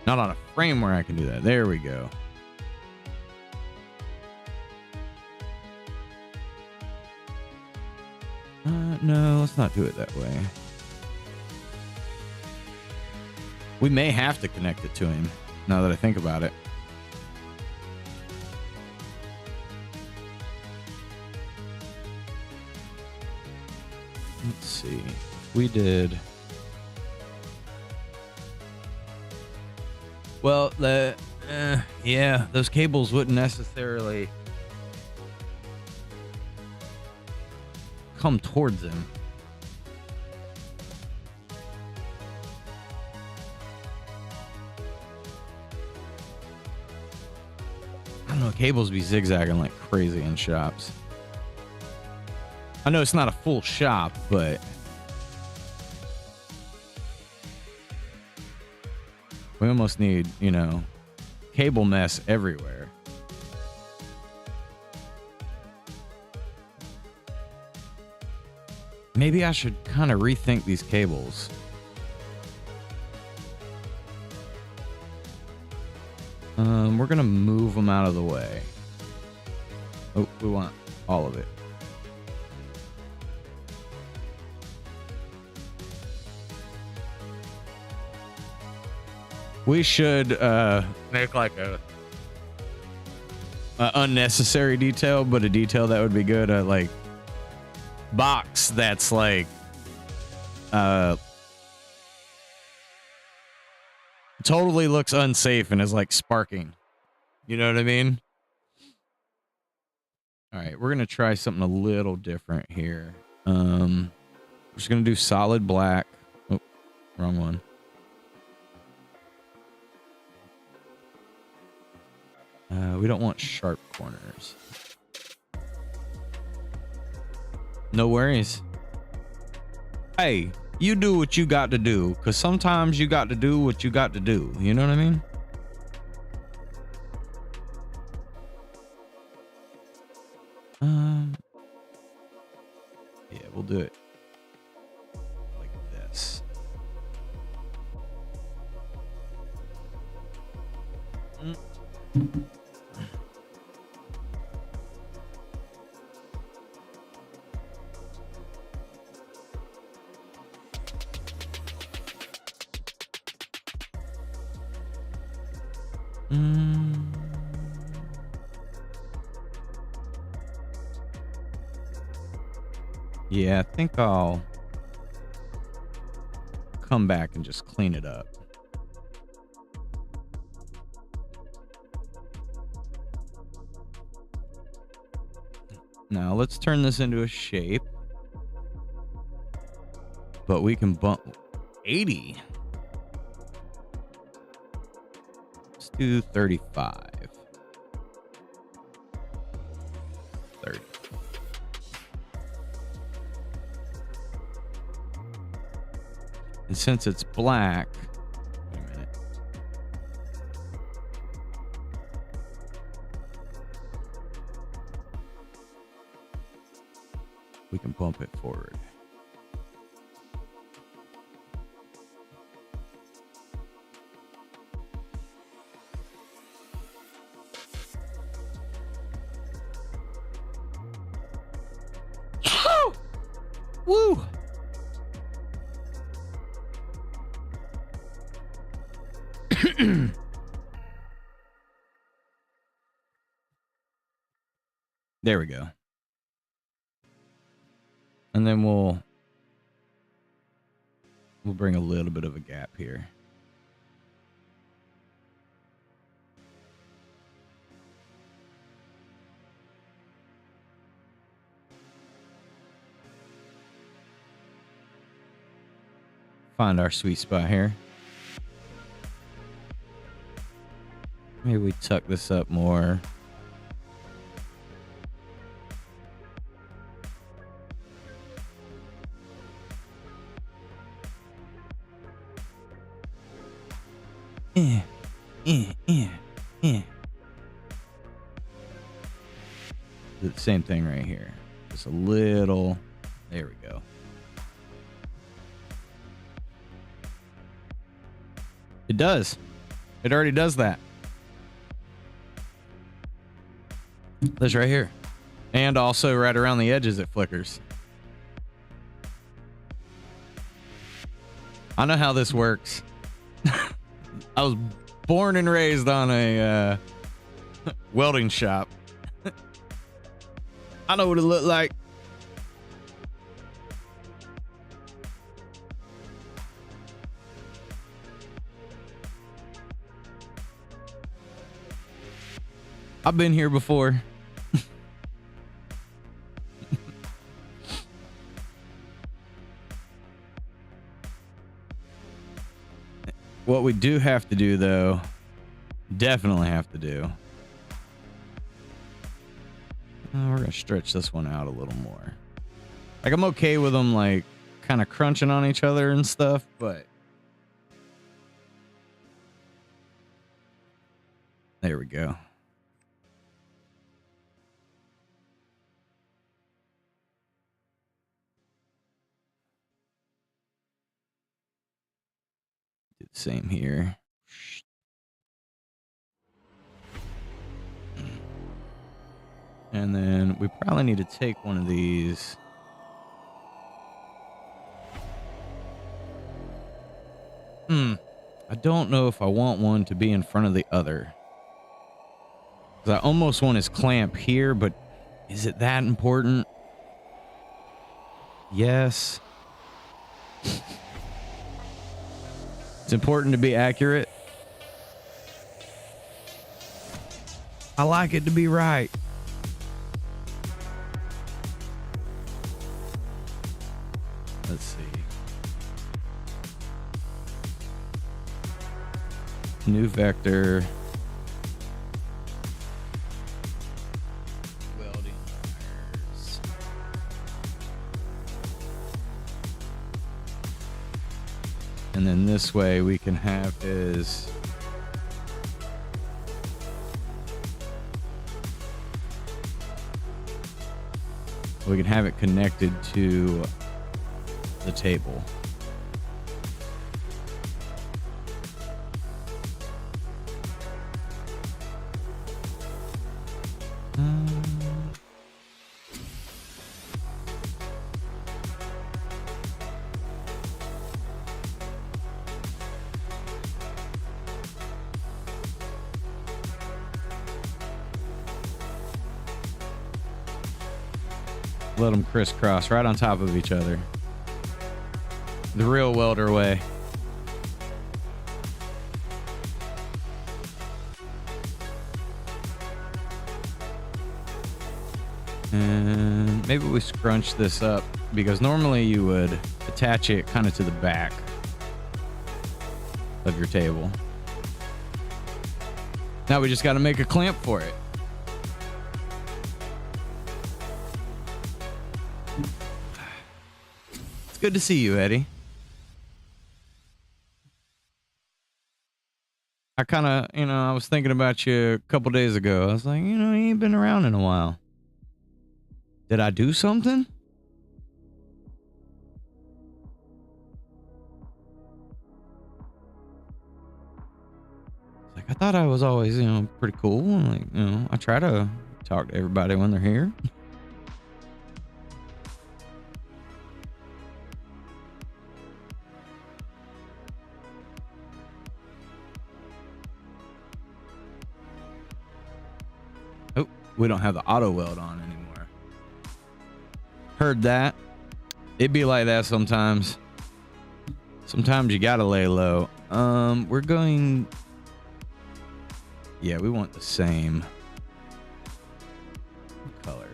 Not on a frame where I can do that. There we go. No, let's not do it that way. We may have to connect it to him, now that I think about it. Let's see. We did... Well, yeah, those cables wouldn't necessarily come towards him. I don't know, cables be zigzagging like crazy in shops. I know it's not a full shop, but we almost need, you know, cable mess everywhere. Maybe I should kind of rethink these cables. We're gonna move them out of the way. Oh, we want all of it. We should make like a unnecessary detail, but a detail that would be good. Like box that's like totally looks unsafe and is like sparking. You know what I mean? All right, we're gonna try something a little different here. We're just gonna do solid black. Oh, wrong one. We don't want sharp corners. No worries. Hey, you do what you got to do, because sometimes you got to do what you got to do. You know what I mean? Yeah, we'll do it like this. Yeah, I think I'll come back and just clean it up. Now let's turn this into a shape. But we can bump 80. Let's do 35. 30. And since it's black, wait a minute. We can bump it forward. Woo! There we go. And then we'll bring a little bit of a gap here. Find our sweet spot here. Maybe we tuck this up more. Do the same thing right here. Just a little. There we go. It does. It already does that. This right here. And also right around the edges it flickers. I know how this works. I was born and raised on a welding shop. I know what it looked like. I've been here before. What we do have to do, though, definitely have to do. We're going to stretch this one out a little more. Like, I'm okay with them, like, kind of crunching on each other and stuff, but there we go. Do the same here. And then we probably need to take one of these. I don't know if I want one to be in front of the other. Because I almost want his clamp here, but is it that important? Yes. It's important to be accurate. I like it to be right. Let's see. New vector. Welding wires. And then this way we can have his it connected to the table. Let them crisscross right on top of each other. The real welder way. And maybe we scrunch this up, because normally you would attach it kind of to the back of your table. Now we just got to make a clamp for it. It's good to see you, Eddie. I kind of, I was thinking about you a couple days ago. I was like, you ain't been around in a while. Did I do something? It's like, I thought I was always, pretty cool. Like, I try to talk to everybody when they're here. Oh, we don't have the auto weld on anymore. Heard that. It'd be like that sometimes. Sometimes you gotta lay low. We're going... Yeah, we want the same color.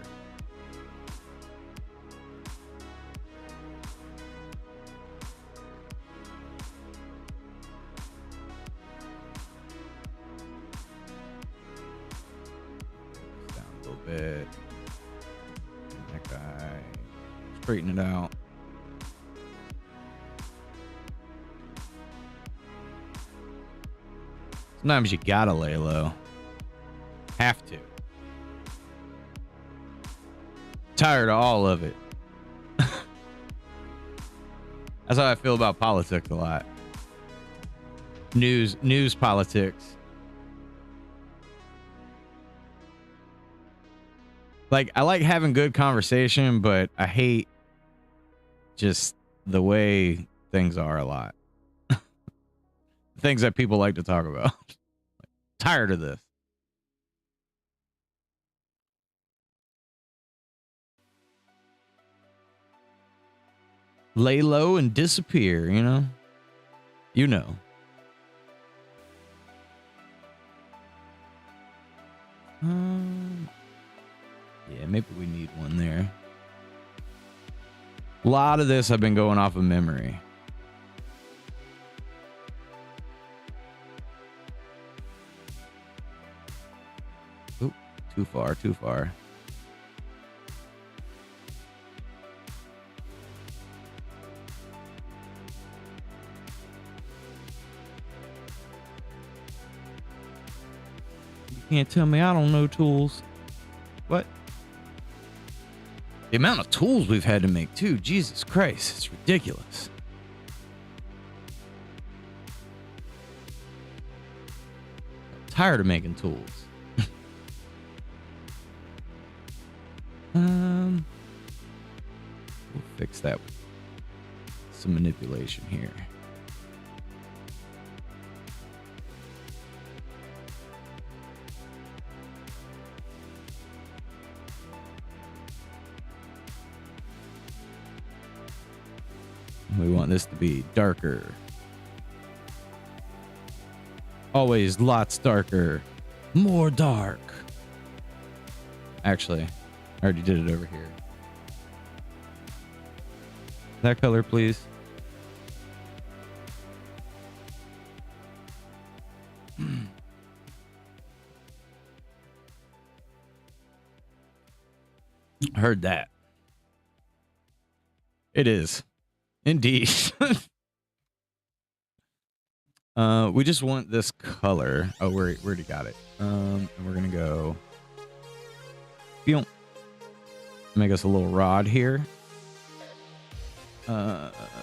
Down a little bit. That guy. Straighten it out. Sometimes you gotta lay low. Have to. Tired of all of it. That's how I feel about politics a lot. News politics. Like, I like having good conversation, but I hate just the way things are a lot. Things that people like to talk about. Tired of this. Lay low and disappear, You know. Yeah, maybe we need one there. A lot of this I've been going off of memory. Oop, too far. You can't tell me I don't know tools. What? The amount of tools we've had to make too, Jesus Christ, it's ridiculous. I'm tired of making tools. We'll fix that with some manipulation here. We want this to be darker. Always lots darker. More dark. Actually, I already did it over here. That color, please. I heard that. It is. Indeed. We just want this color. Oh, we already got it. And we're gonna go. Make us a little rod here.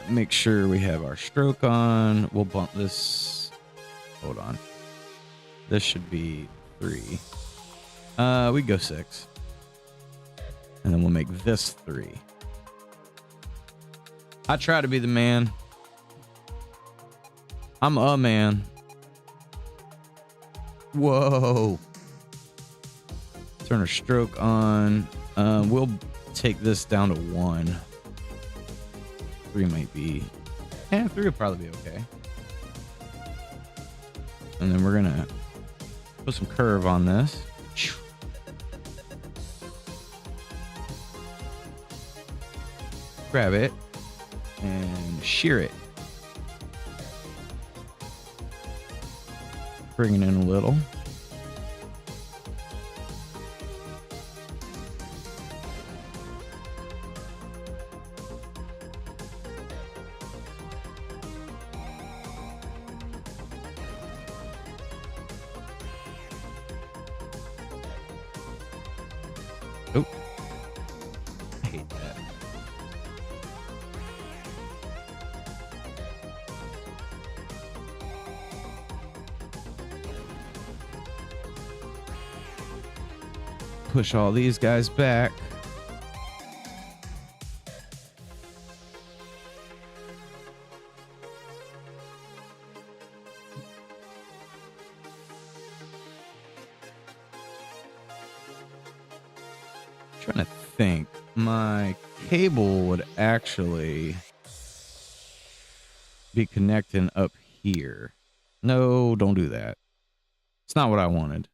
Make sure we have our stroke on. We'll bump this. Hold on. This should be 3. We go 6. And then we'll make this 3. I try to be the man. I'm a man. Whoa. Turn our stroke on. We'll take this down to 1. 3 might be... 3 would probably be okay. And then we're gonna put some curve on this. Grab it and shear it. Bring it in a little. Oh, I hate that. Push all these guys back. Trying to think. My cable would actually be connecting up here. No, don't do that. It's not what I wanted.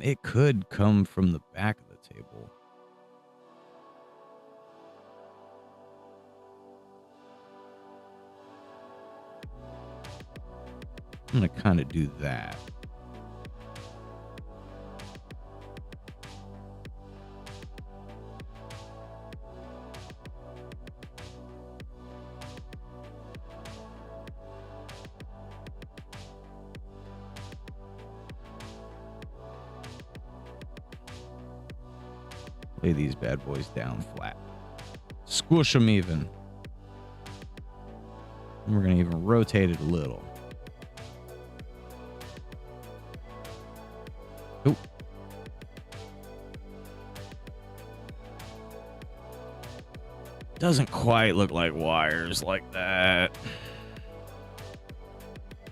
It could come from the back of the table. I'm gonna kind of do that. Lay these bad boys down flat. Squish them even. And we're going to even rotate it a little. Oh. Doesn't quite look like wires like that.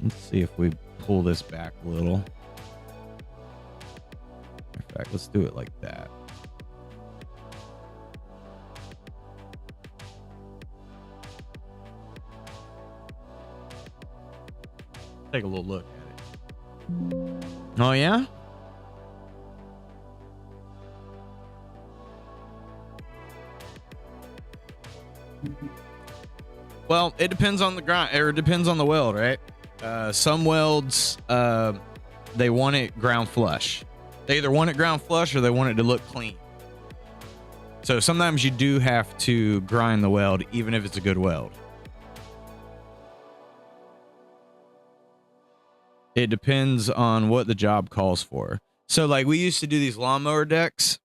Let's see if we pull this back a little. In fact, let's do it like that. Take a little look at it. Oh, yeah? Well, it depends on the grind, or it depends on the weld, right? Some welds, they want it ground flush. They either want it ground flush or they want it to look clean. So sometimes you do have to grind the weld, even if it's a good weld. It depends on what the job calls for. So like we used to do these lawnmower decks,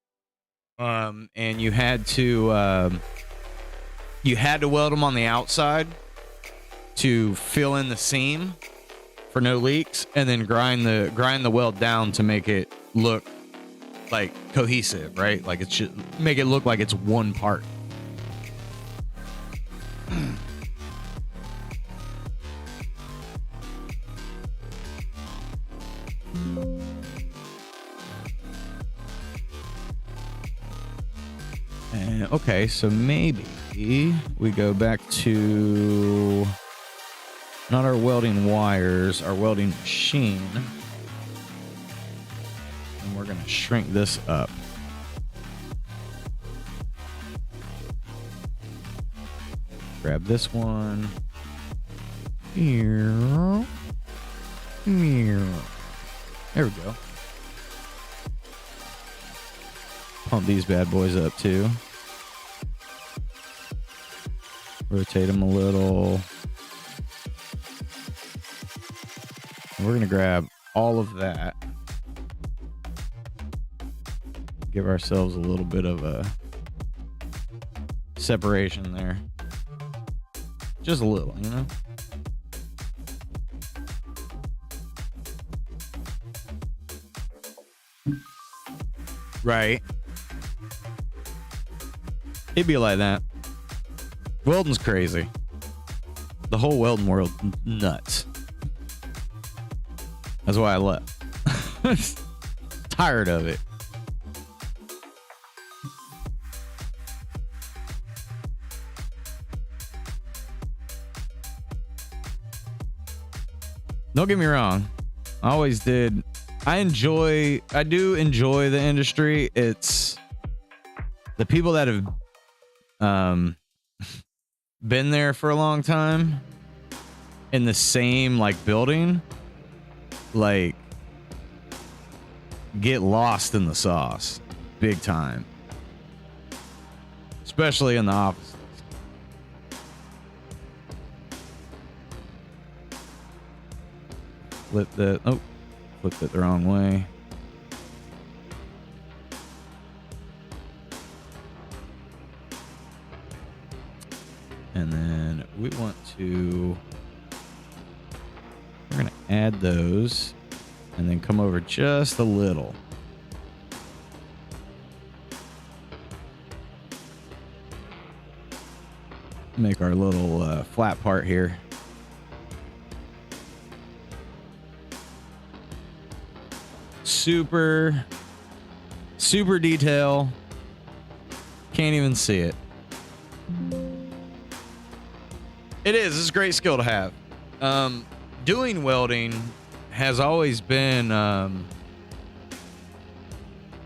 and you had to weld them on the outside to fill in the seam for no leaks, and then grind the weld down to make it look like cohesive, right? Like it should make it look like it's one part. Okay, so maybe we go back to not our welding wires, our welding machine. And we're going to shrink this up. Grab this one. Here. There we go. Pump these bad boys up too. Rotate them a little. And we're going to grab all of that. Give ourselves a little bit of a separation there. Just a little, you know? Right. It'd be like that. Welding's crazy. The whole welding world, nuts. That's why I left. Tired of it. Don't get me wrong. I always did. I do enjoy the industry. It's the people that have been there for a long time in the same like building, like get lost in the sauce big time, especially in the offices. Flipped it the wrong way. And then we're going to add those and then come over just a little. Make our little flat part here. Super detail. Can't even see it. It's a great skill to have. Doing welding has always been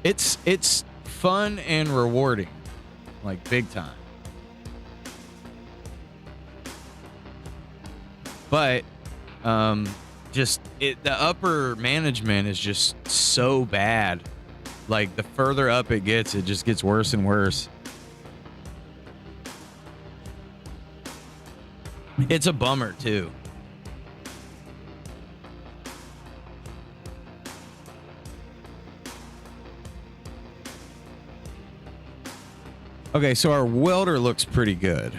it's fun and rewarding, like big time. But the upper management is just so bad. Like the further up it just gets worse and worse. It's a bummer too. Okay, so our welder looks pretty good.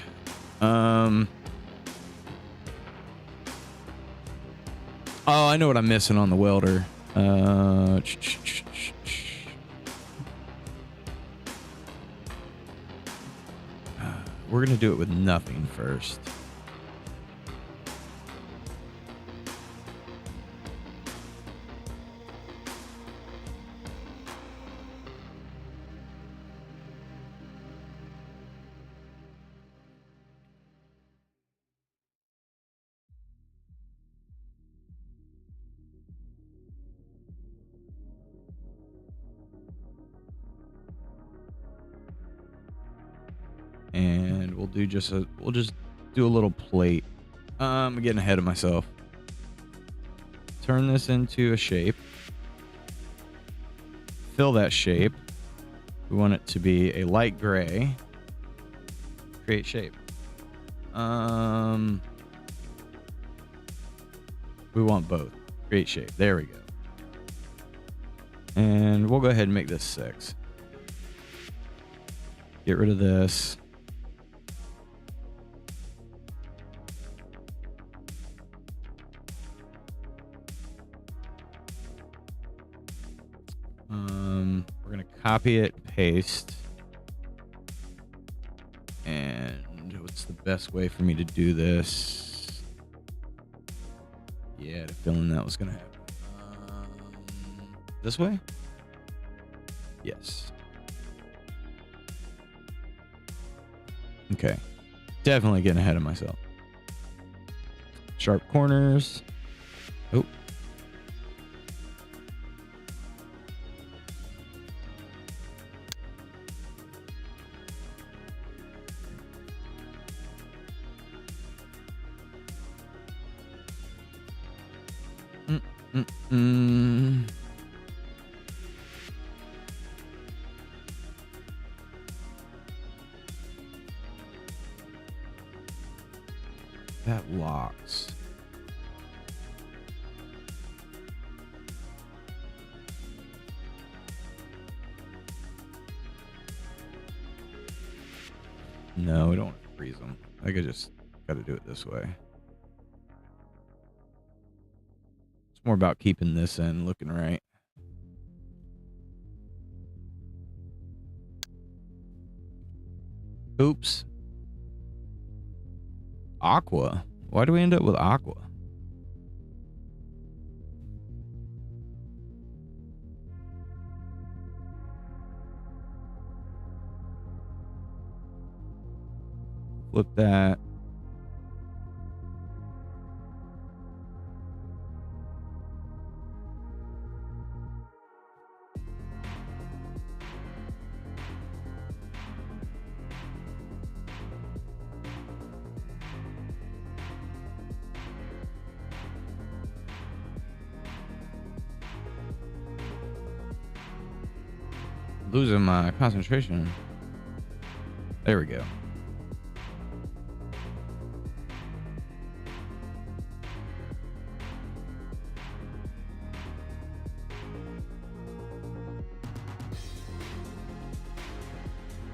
Oh, I know what I'm missing on the welder. We're going to do it with nothing first. And we'll just do a little plate. I'm getting ahead of myself. Turn this into a shape. Fill that shape. We want it to be a light gray. Create shape. We want both. Create shape. There we go. And we'll go ahead and make this 6. Get rid of this. We're going to copy it, paste. And what's the best way for me to do this? Yeah, I had a feeling that was going to happen. This way? Yes. Okay. Definitely getting ahead of myself. Sharp corners. Oh. That locks. No, we don't want to freeze them. I could just got to do it this way. It's more about keeping this in looking right. Oops. Aqua. Why do we end up with aqua? Flip that. Losing my concentration. There we go.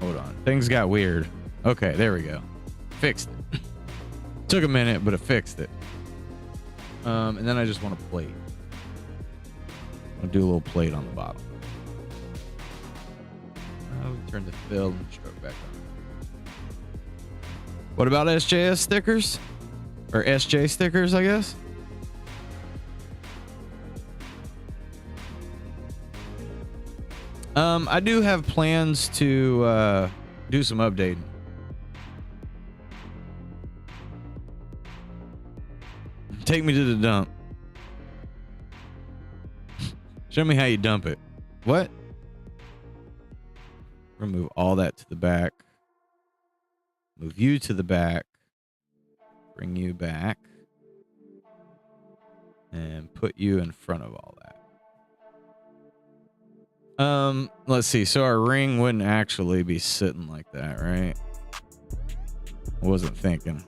Hold on. Things got weird. Okay, there we go. Fixed it. Took a minute, but it fixed it. And then I just want a plate. I'll do a little plate on the bottom. Turn the fill and stroke back on. What about SJS stickers? Or SJ stickers, I guess? I do have plans to do some updating. Take me to the dump. Show me how you dump it. What? Remove all that to the back. Move you to the back. Bring you back. And put you in front of all that. Let's see. So our ring wouldn't actually be sitting like that, right? I wasn't thinking.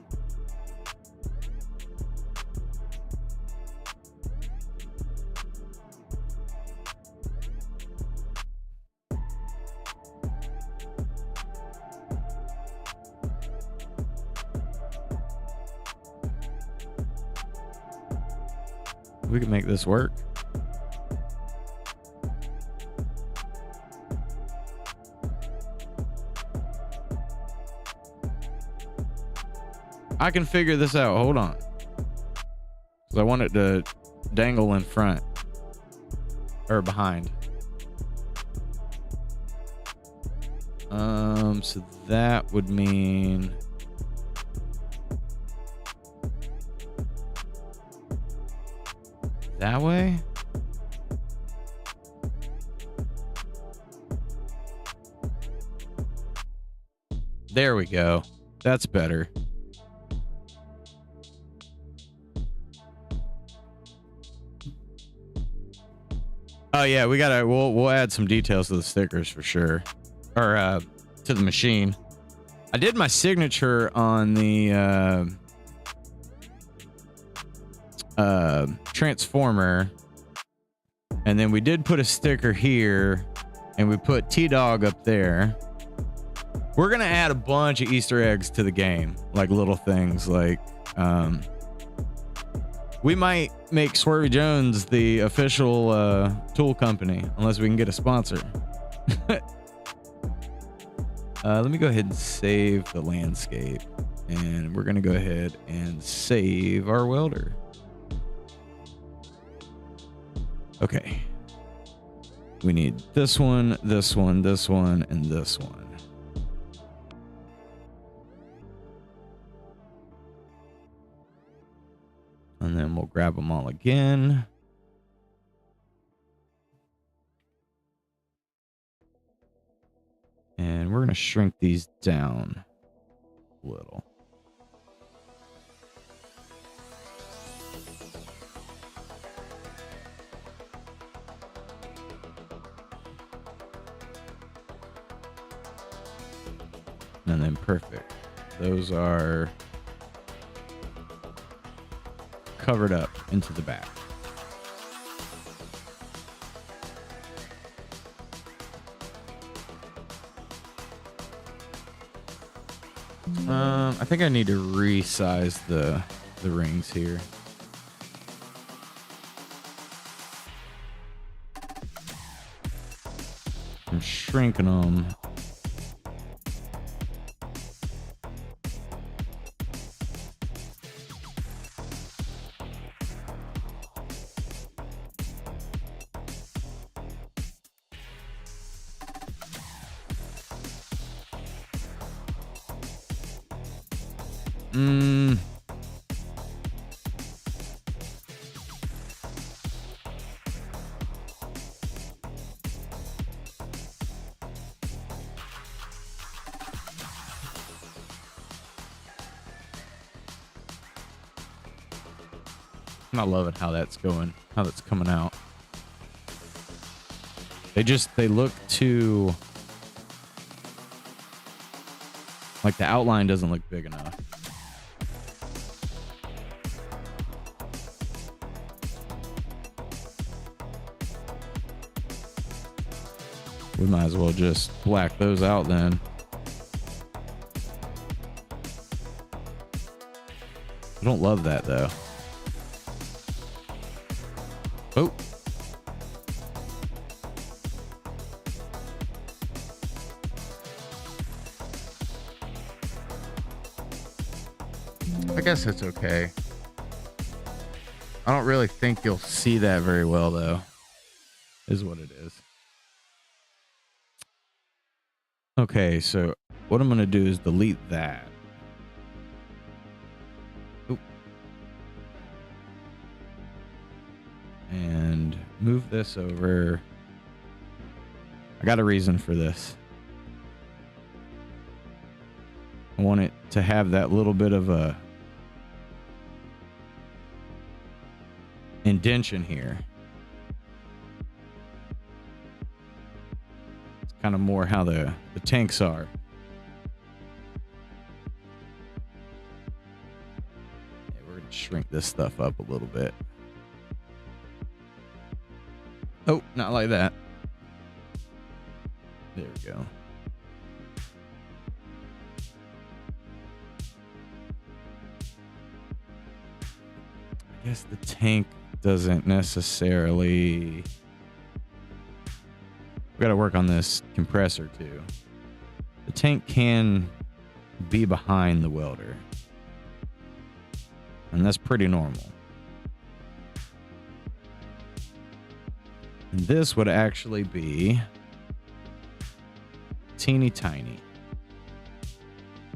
We can make this work. I can figure this out. Hold on. Because I want it to dangle in front. Or behind. So that would mean... that way? There we go. That's better. Oh yeah, we'll add some details to the stickers for sure. Or to the machine. I did my signature on the transformer, and then we did put a sticker here, and we put T-Dog up there. We're gonna add a bunch of Easter eggs to the game, like little things like we might make Swervy Jones the official tool company unless we can get a sponsor. Let me go ahead and save the landscape, and we're gonna go ahead and save our welder. Okay. We need this one, this one, this one, and this one. And then we'll grab them all again. And we're going to shrink these down a little. And then perfect. Those are covered up into the back. I think I need to resize the rings here. I'm shrinking them. Mm. I'm not loving how that's going, how that's coming out. They look too, like the outline doesn't look big enough. We might as well just black those out then. I don't love that though. Oh. I guess it's okay. I don't really think you'll see that very well though, is what it is. Okay, so what I'm going to do is delete that. Oop. And move this over. I got a reason for this. I want it to have that little bit of a indentation here. It's kind of more how the tanks are. Yeah, we're going to shrink this stuff up a little bit. Oh, not like that. There we go. I guess the tank doesn't necessarily... We got to work on this compressor too. The tank can be behind the welder, and that's pretty normal. And this would actually be teeny tiny.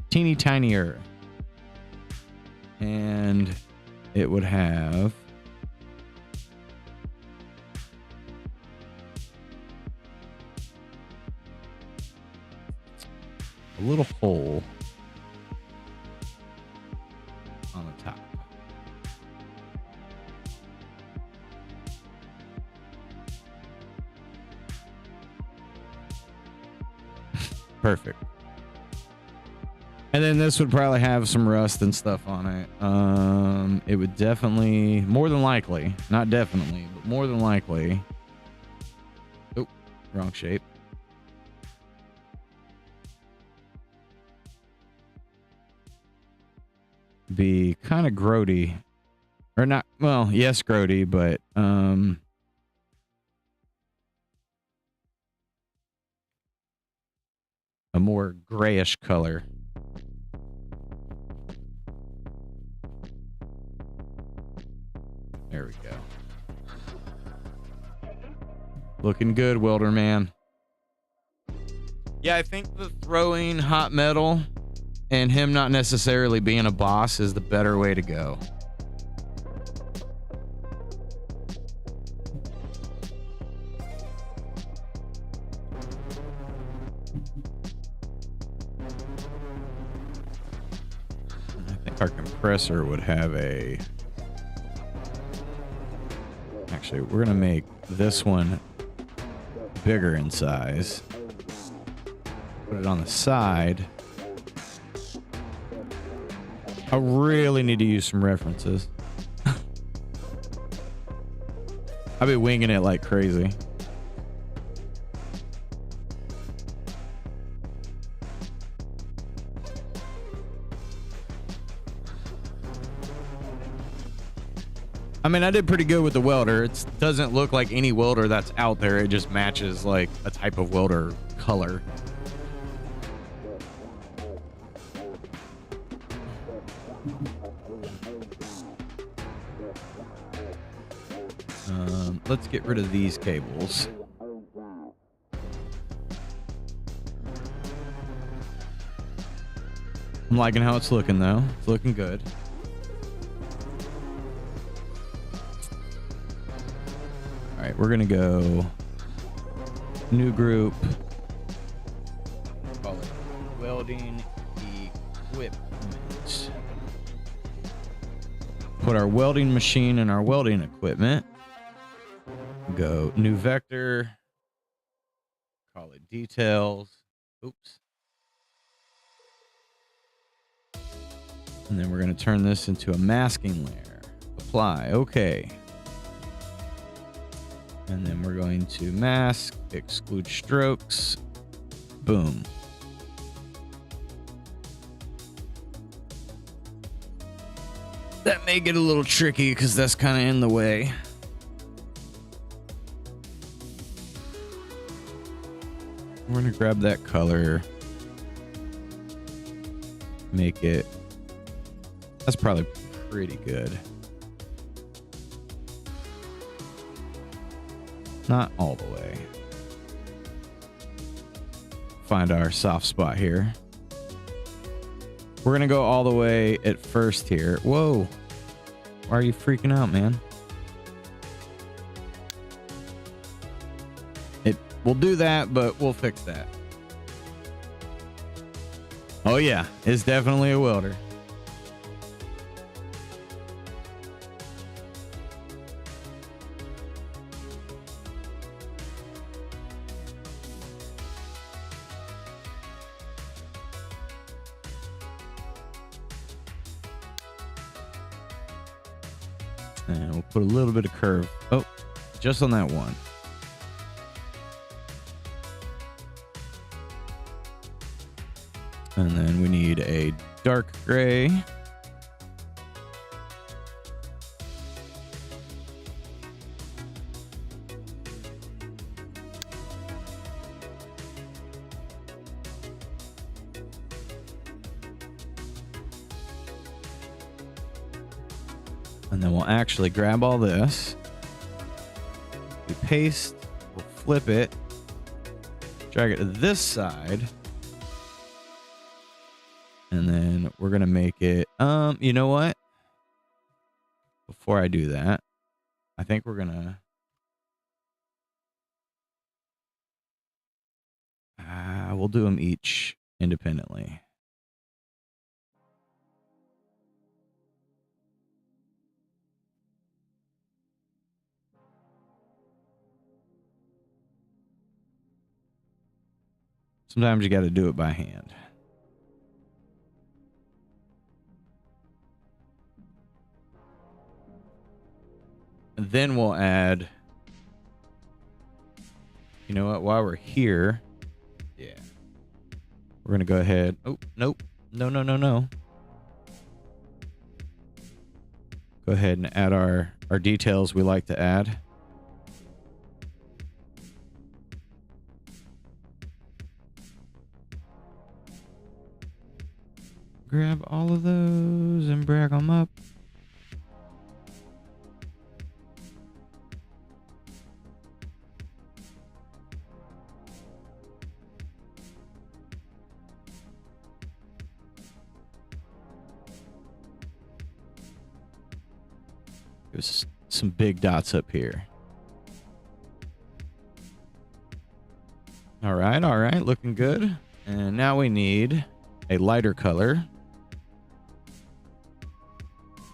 Teeny tinier. And it would have a little hole on the top. Perfect. And then this would probably have some rust and stuff on it. It would definitely, more than likely, not definitely, but more than likely. Oh, wrong shape. Be kind of grody, or not. Well, yes, grody, but a more grayish color. There we go. Looking good, welder man. Yeah, I think the throwing hot metal and him not necessarily being a boss is the better way to go. I think our compressor would have a... Actually, we're gonna make this one bigger in size. Put it on the side. I really need to use some references. I've been winging it like crazy. I mean, I did pretty good with the welder. It doesn't look like any welder that's out there. It just matches like a type of welder color. Let's get rid of these cables. I'm liking how it's looking though. It's looking good. All right, we're gonna go new group. Call it welding equipment. Put our welding machine in our welding equipment. Go new vector. Call it details. Oops. And then we're going to turn this into a masking layer. Apply. Okay. And then we're going to mask, exclude strokes. Boom. That may get a little tricky because that's kind of in the way. We're going to grab that color. Make it. That's probably pretty good. Not all the way. Find our soft spot here. We're going to go all the way at first here. Whoa. Why are you freaking out, man? We'll do that, but we'll fix that. Oh yeah, it's definitely a welder. And we'll put a little bit of curve. Oh, just on that one. And then we need a dark gray. And then we'll actually grab all this. We paste, we'll flip it, drag it to this side. And then we're going to make it, you know what? Before I do that, I think we're going to, we'll do them each independently. Sometimes you got to do it by hand. And then we'll add, you know what, while we're here, yeah, we're going to go ahead. Oh, nope. No. Go ahead and add our details we like to add. Grab all of those and brag them up. There's some big dots up here. All right, looking good. And now we need a lighter color.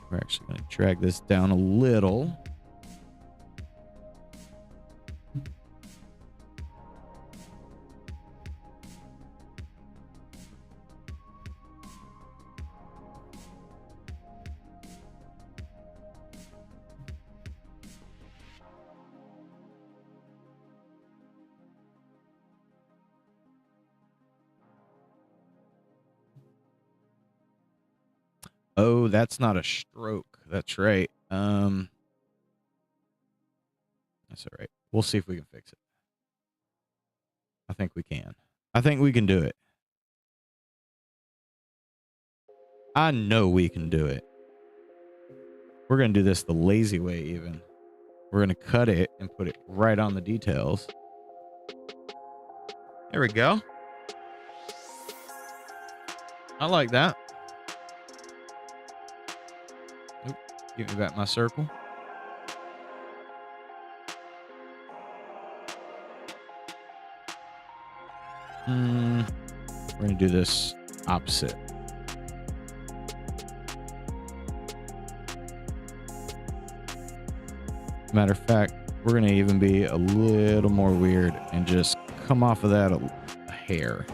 We're actually going to drag this down a little. Oh, that's not a stroke. That's right. That's all right. We'll see if we can fix it. I think we can. I think we can do it. I know we can do it. We're going to do this the lazy way even. We're going to cut it and put it right on the details. There we go. I like that. Give me back my circle. We're gonna do this opposite. Matter of fact, we're gonna even be a little more weird and just come off of that a hair.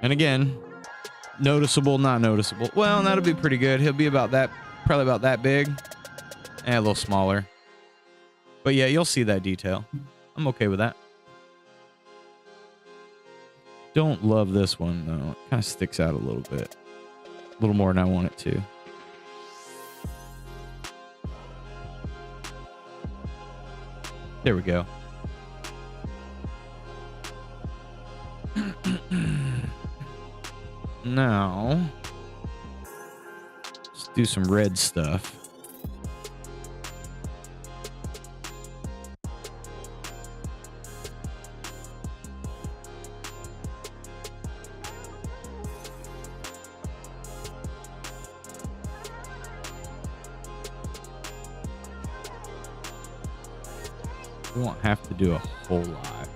And again, noticeable, not noticeable. Well, that'll be pretty good. He'll be about that, probably about that big, and a little smaller. But yeah, you'll see that detail. I'm okay with that. Don't love this one though. It kind of sticks out a little bit. A little more than I want it to. There we go. Now, let's do some red stuff. We won't have to do a whole lot.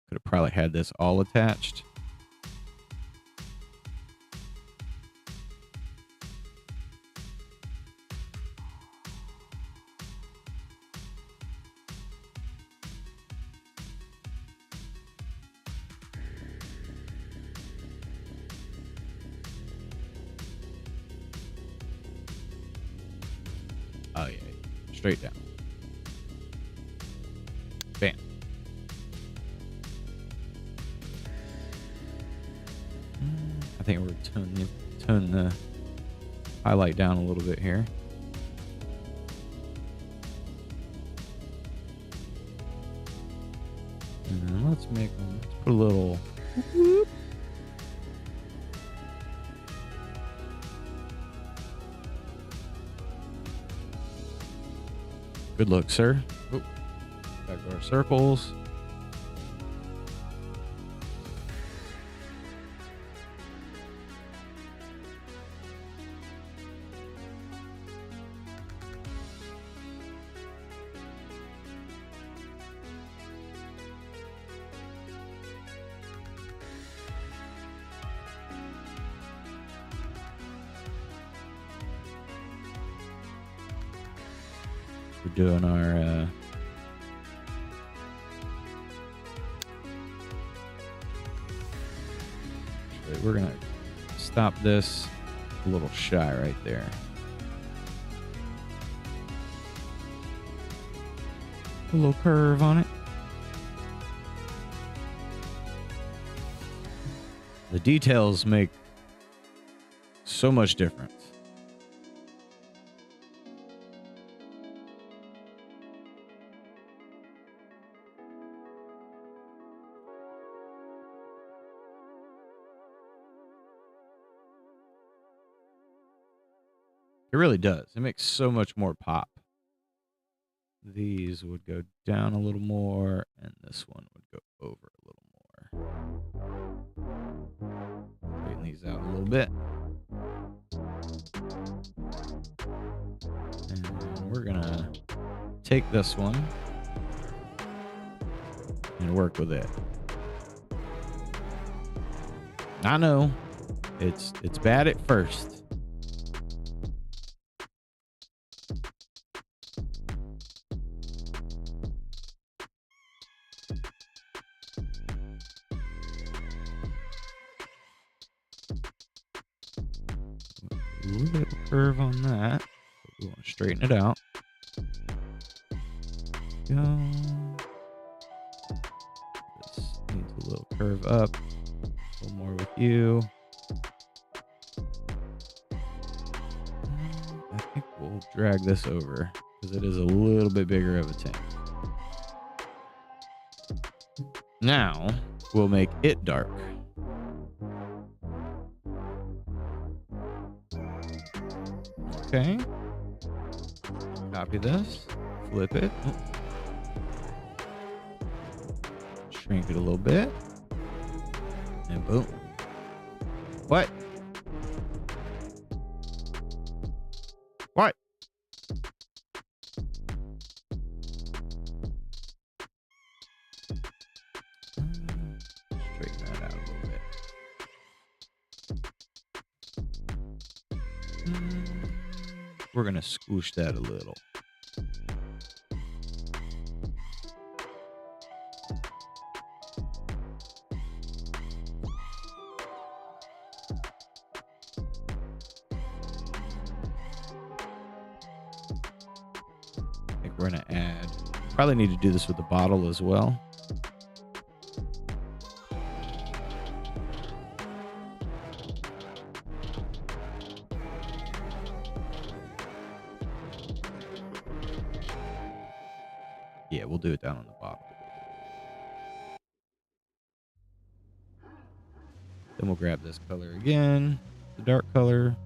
Could have probably had this all attached. Oh yeah, straight down. Bam. I think we're tone the highlight down a little bit here. And let's put a little. Good look, sir. Oop. Back to our circles. We're doing our we're gonna stop this a little shy right there. A little curve on it. The details make so much difference. It really does. It makes so much more pop. These would go down a little more, and this one would go over a little more. Straighten these out a little bit. And we're gonna take this one and work with it. I know it's bad at first. A little curve on that. We want to straighten it out. Go. This needs a little curve up. A little more with you. I think we'll drag this over because it is a little bit bigger of a tank. Now we'll make it dark. Okay. Copy this. Flip it. Oh. Shrink it a little bit. And boom. What? What? Straighten that out a little bit. We're going to squish that a little. I think we're going to add, probably need to do this with the bottle as well. Yeah, we'll do it down on the bottom. Then we'll grab this color again, the dark color.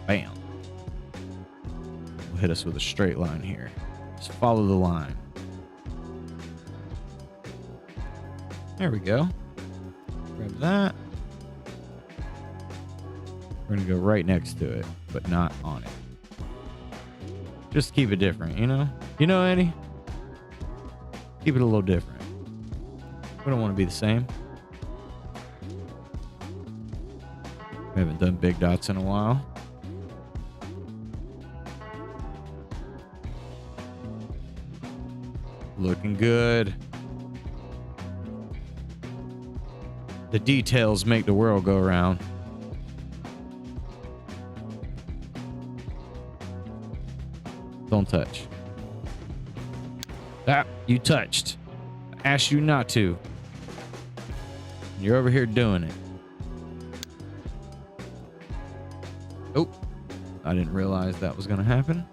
Bam. We'll hit us with a straight line here. Just follow the line. There we go. Grab that. We're going to go right next to it, but not on it. Just keep it different, you know? You know, Eddie? Keep it a little different. We don't want to be the same. We haven't done big dots in a while. Looking good. The details make the world go round. Don't touch. Ah, you touched. I asked you not to. You're over here doing it. Oh, I didn't realize that was going to happen.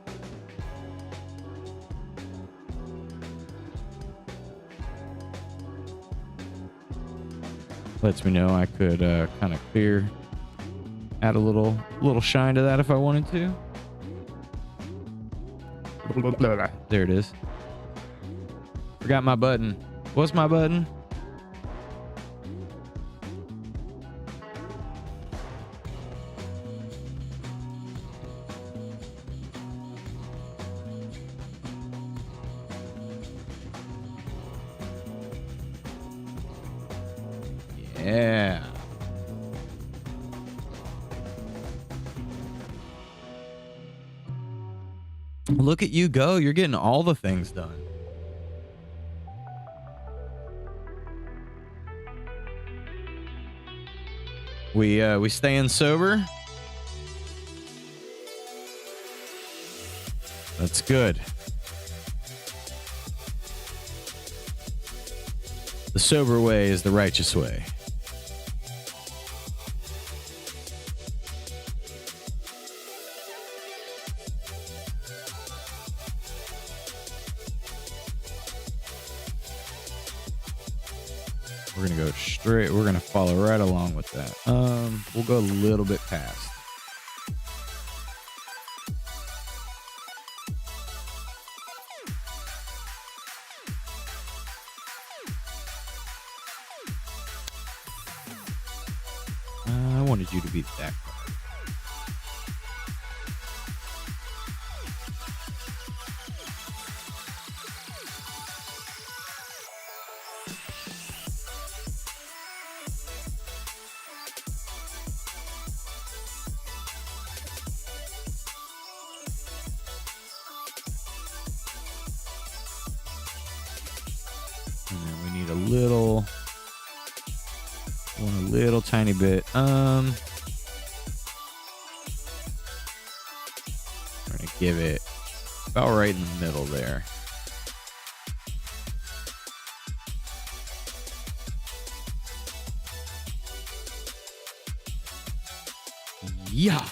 Lets me know I could kind of add a little shine to that if I wanted to. There it is. Forgot my button. What's my button? Yeah. Look at you go. You're getting all the things done. We staying sober? That's good. The sober way is the righteous way. We're going to go straight. We're going to follow right along with that. We'll go a little bit past. I wanted you to be that color. And then we need a little tiny bit. I'm gonna give it about right in the middle there. Yeah.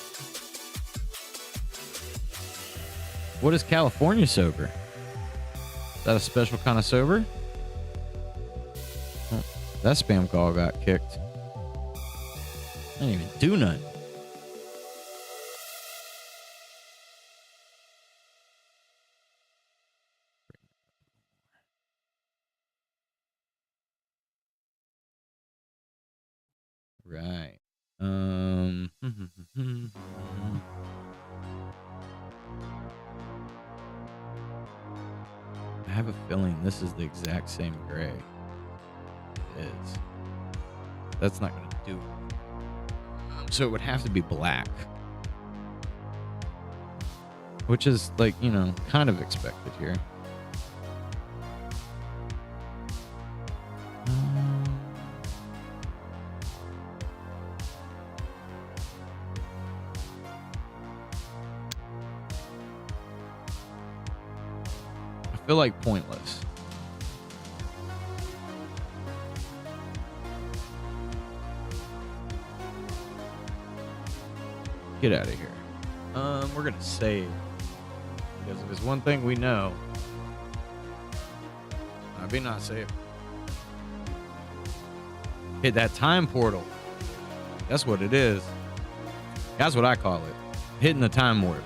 What is California sober? that a special kind of sober? Oh, that spam call got kicked. I didn't even do nothing. Right. I have a feeling this is the exact same gray. It is. That's not going to do. So it would have to be black. Which is, like, you know, kind of expected here. I feel like pointless. Get out of here. We're gonna save, because if there's one thing we know, I'd be not safe. Hit that time portal. That's what it is. That's what I call it. Hitting the time warp.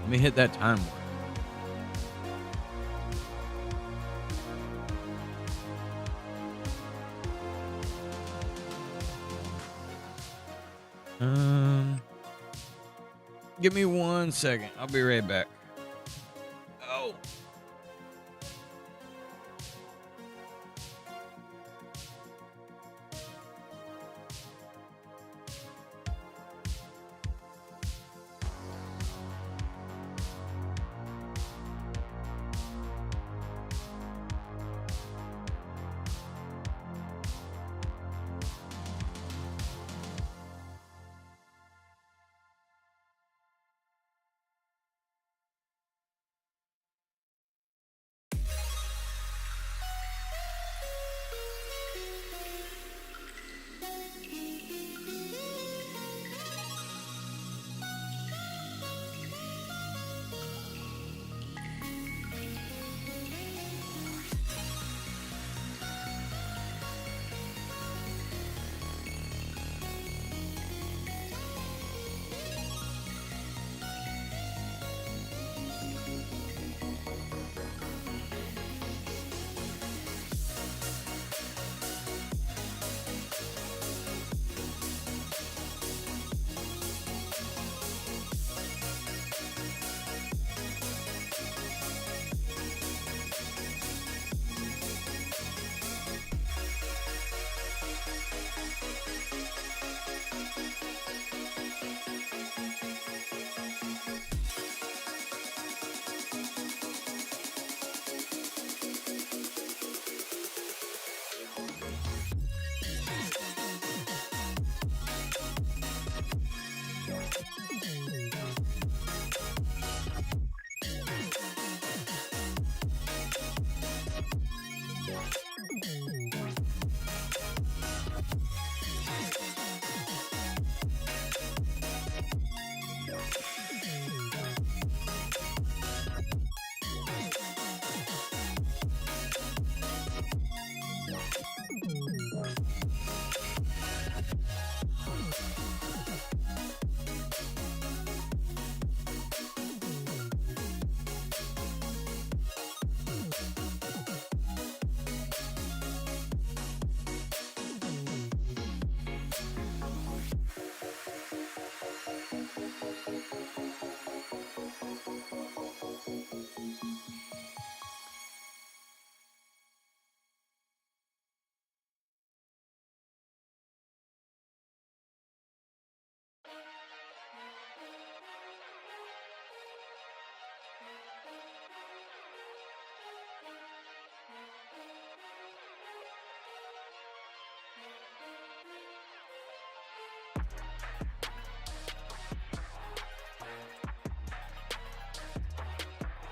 Let me hit that time warp. Give me 1 second. I'll be right back. Oh.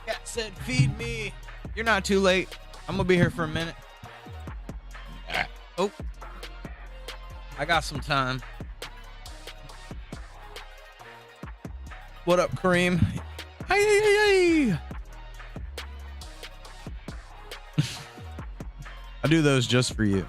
Cat said, feed me. You're not too late. I'm going to be here for a minute. Oh, I got some time. What up, Kareem? Ay, ay, ay, ay. I do those just for you.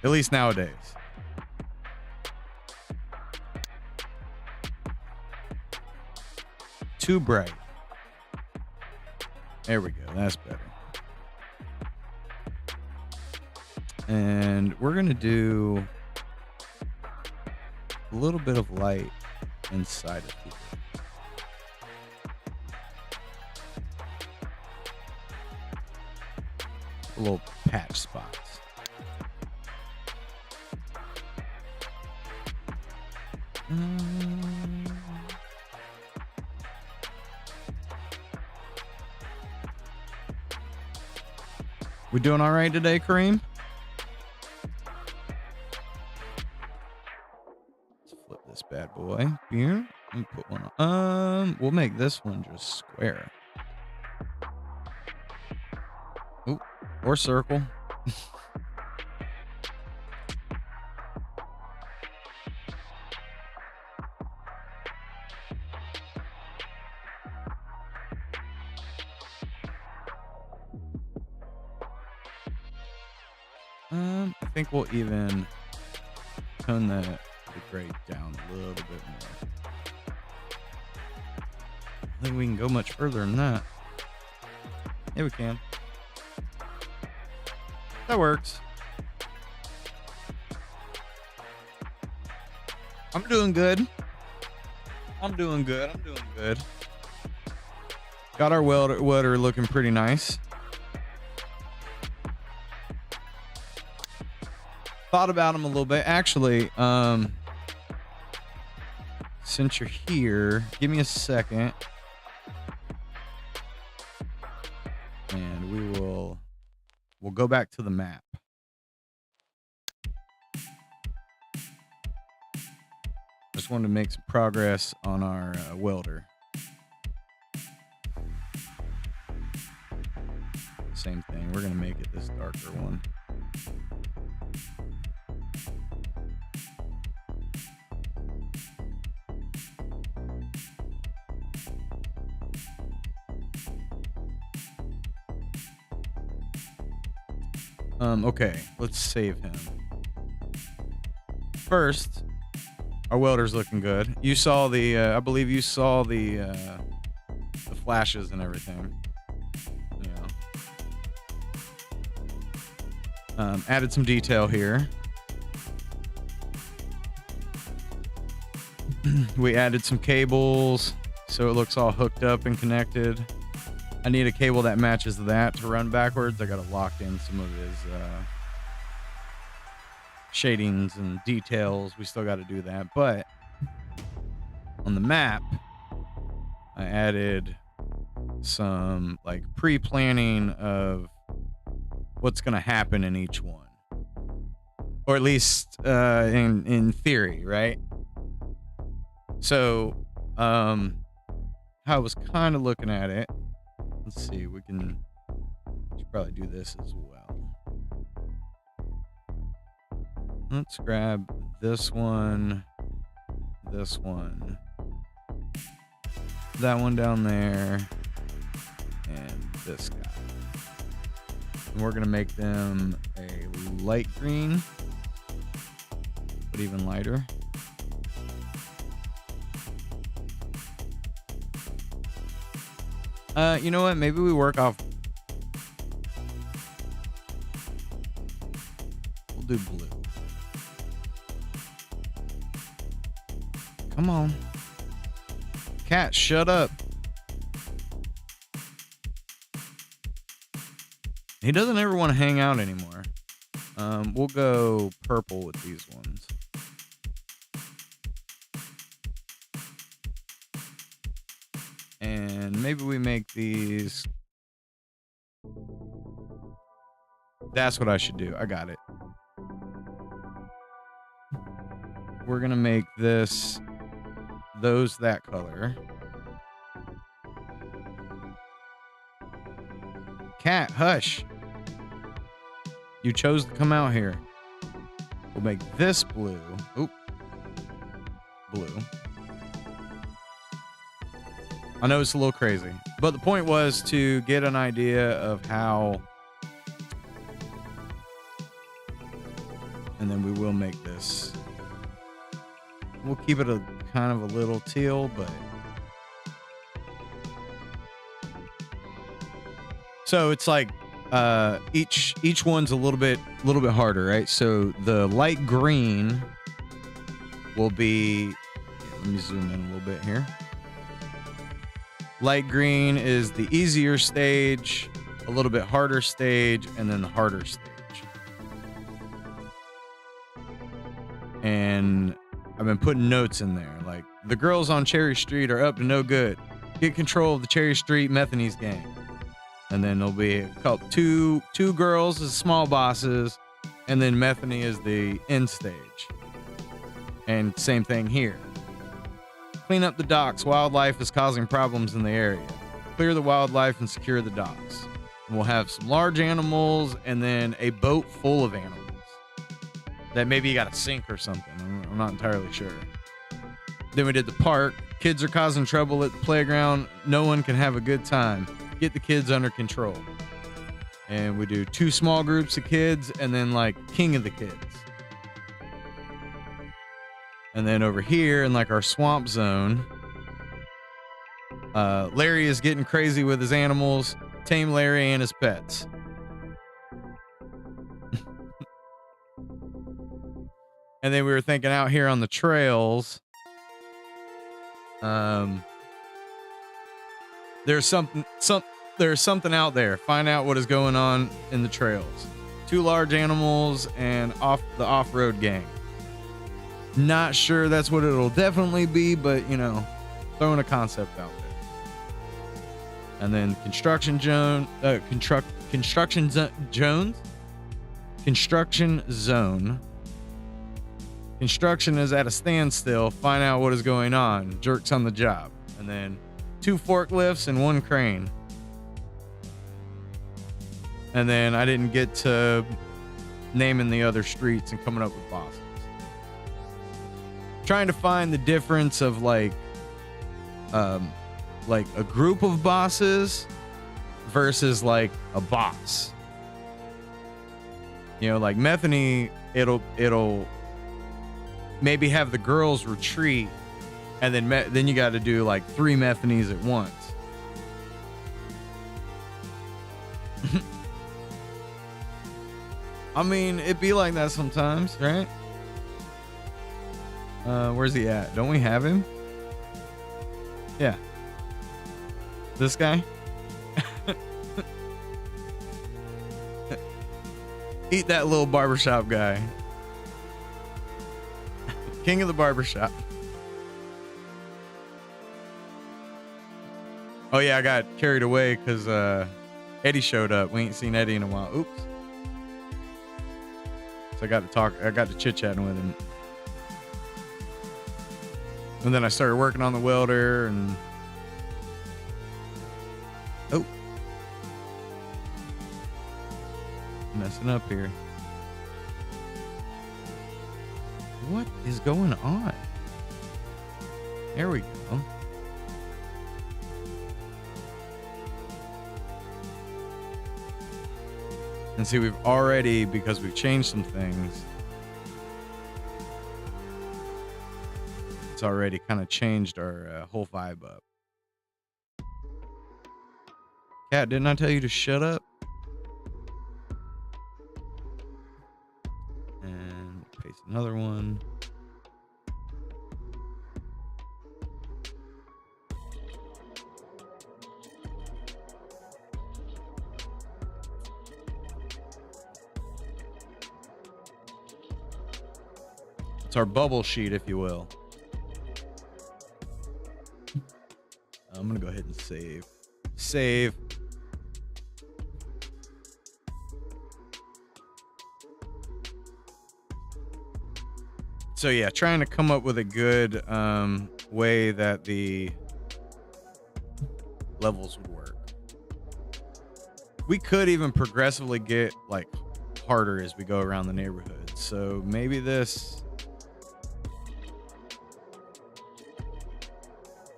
At least nowadays. Too bright. There we go. That's better. And we're going to do a little bit of light inside of here. Little patch spots. We doing all right today, Kareem? Let's flip this bad boy here and put one on. We'll make this one just square. Ooh, or circle. I think we'll even tone the gray down a little bit more. I think we can go much further than that. Yeah, we can. That works. I'm doing good. I'm doing good. Got our welder looking pretty nice. Thought about him a little bit. Actually, since you're here, give me a second. And we'll go back to the map. Just wanted to make some progress on our welder. Same thing. We're going to make it this darker one. Okay, let's save him. First, our welder's looking good. You saw the, I believe you saw the flashes and everything. Yeah. Added some detail here. We added some cables so it looks all hooked up and connected. I need a cable that matches that to run backwards. I got to lock in some of his shadings and details. We still got to do that. But on the map, I added some like pre-planning of what's going to happen in each one. Or at least in theory, right? So how I was kind of looking at it. Let's see, we should probably do this as well. Let's grab this one, that one down there, and this guy. And we're gonna make them a light green, but even lighter. You know what? Maybe we work off. We'll do blue. Come on. Cat, shut up. He doesn't ever want to hang out anymore. We'll go purple with these ones. And maybe we make these. That's what I should do. I got it. We're going to make those that color. Cat, hush. You chose to come out here. We'll make this blue. Oop. Blue. I know it's a little crazy, but the point was to get an idea of how, and then we will make this. We'll keep it a kind of a little teal, but so it's like each one's a little bit harder, right? So the light green will be, let me zoom in a little bit here. Light green is the easier stage, a little bit harder stage, and then the harder stage. And I've been putting notes in there, like the girls on Cherry Street are up to no good. Get control of the Cherry Street Methanese gang. And then there'll be a couple, two girls as small bosses, and then Methany is the end stage. And same thing here. Clean up the docks. Wildlife is causing problems in the area. Clear the wildlife and secure the docks. And we'll have some large animals and then a boat full of animals that maybe you got to sink or something. I'm not entirely sure. Then we did the park. Kids are causing trouble at the playground. No one can have a good time. Get the kids under control. And we do 2 small groups of kids and then like king of the kids. And then over here in like our swamp zone, Larry is getting crazy with his animals. Tame Larry and his pets. And then we were thinking out here on the trails, there's something out there. Find out what is going on in the trails. 2 large animals and the off-road gang. Not sure that's what it'll definitely be, but you know, throwing a concept out there. And then construction zone. Construction is at a standstill. Find out what is going on. Jerks on the job. And then 2 forklifts and 1 crane. And then I didn't get to naming the other streets and coming up with bosses. Trying to find the difference of like a group of bosses versus like a boss. You know, like Methany, it'll maybe have the girls retreat, and then you got to do like 3 Methanies at once. I mean, it'd be like that sometimes, right? Where's he at? Don't we have him? Yeah. This guy? Eat that little barbershop guy. King of the barbershop. Oh yeah, I got carried away because Eddie showed up. We ain't seen Eddie in a while. Oops. So I got to chit-chatting with him. And then I started working on the welder and... Oh. Messing up here. What is going on? There we go. And see, we've already, because we've changed some things, it's already kind of changed our whole vibe up. Cat, didn't I tell you to shut up? And paste another one. It's our bubble sheet, if you will. I'm gonna go ahead and save. Save. So yeah, trying to come up with a good way that the levels would work. We could even progressively get like harder as we go around the neighborhood. So maybe this,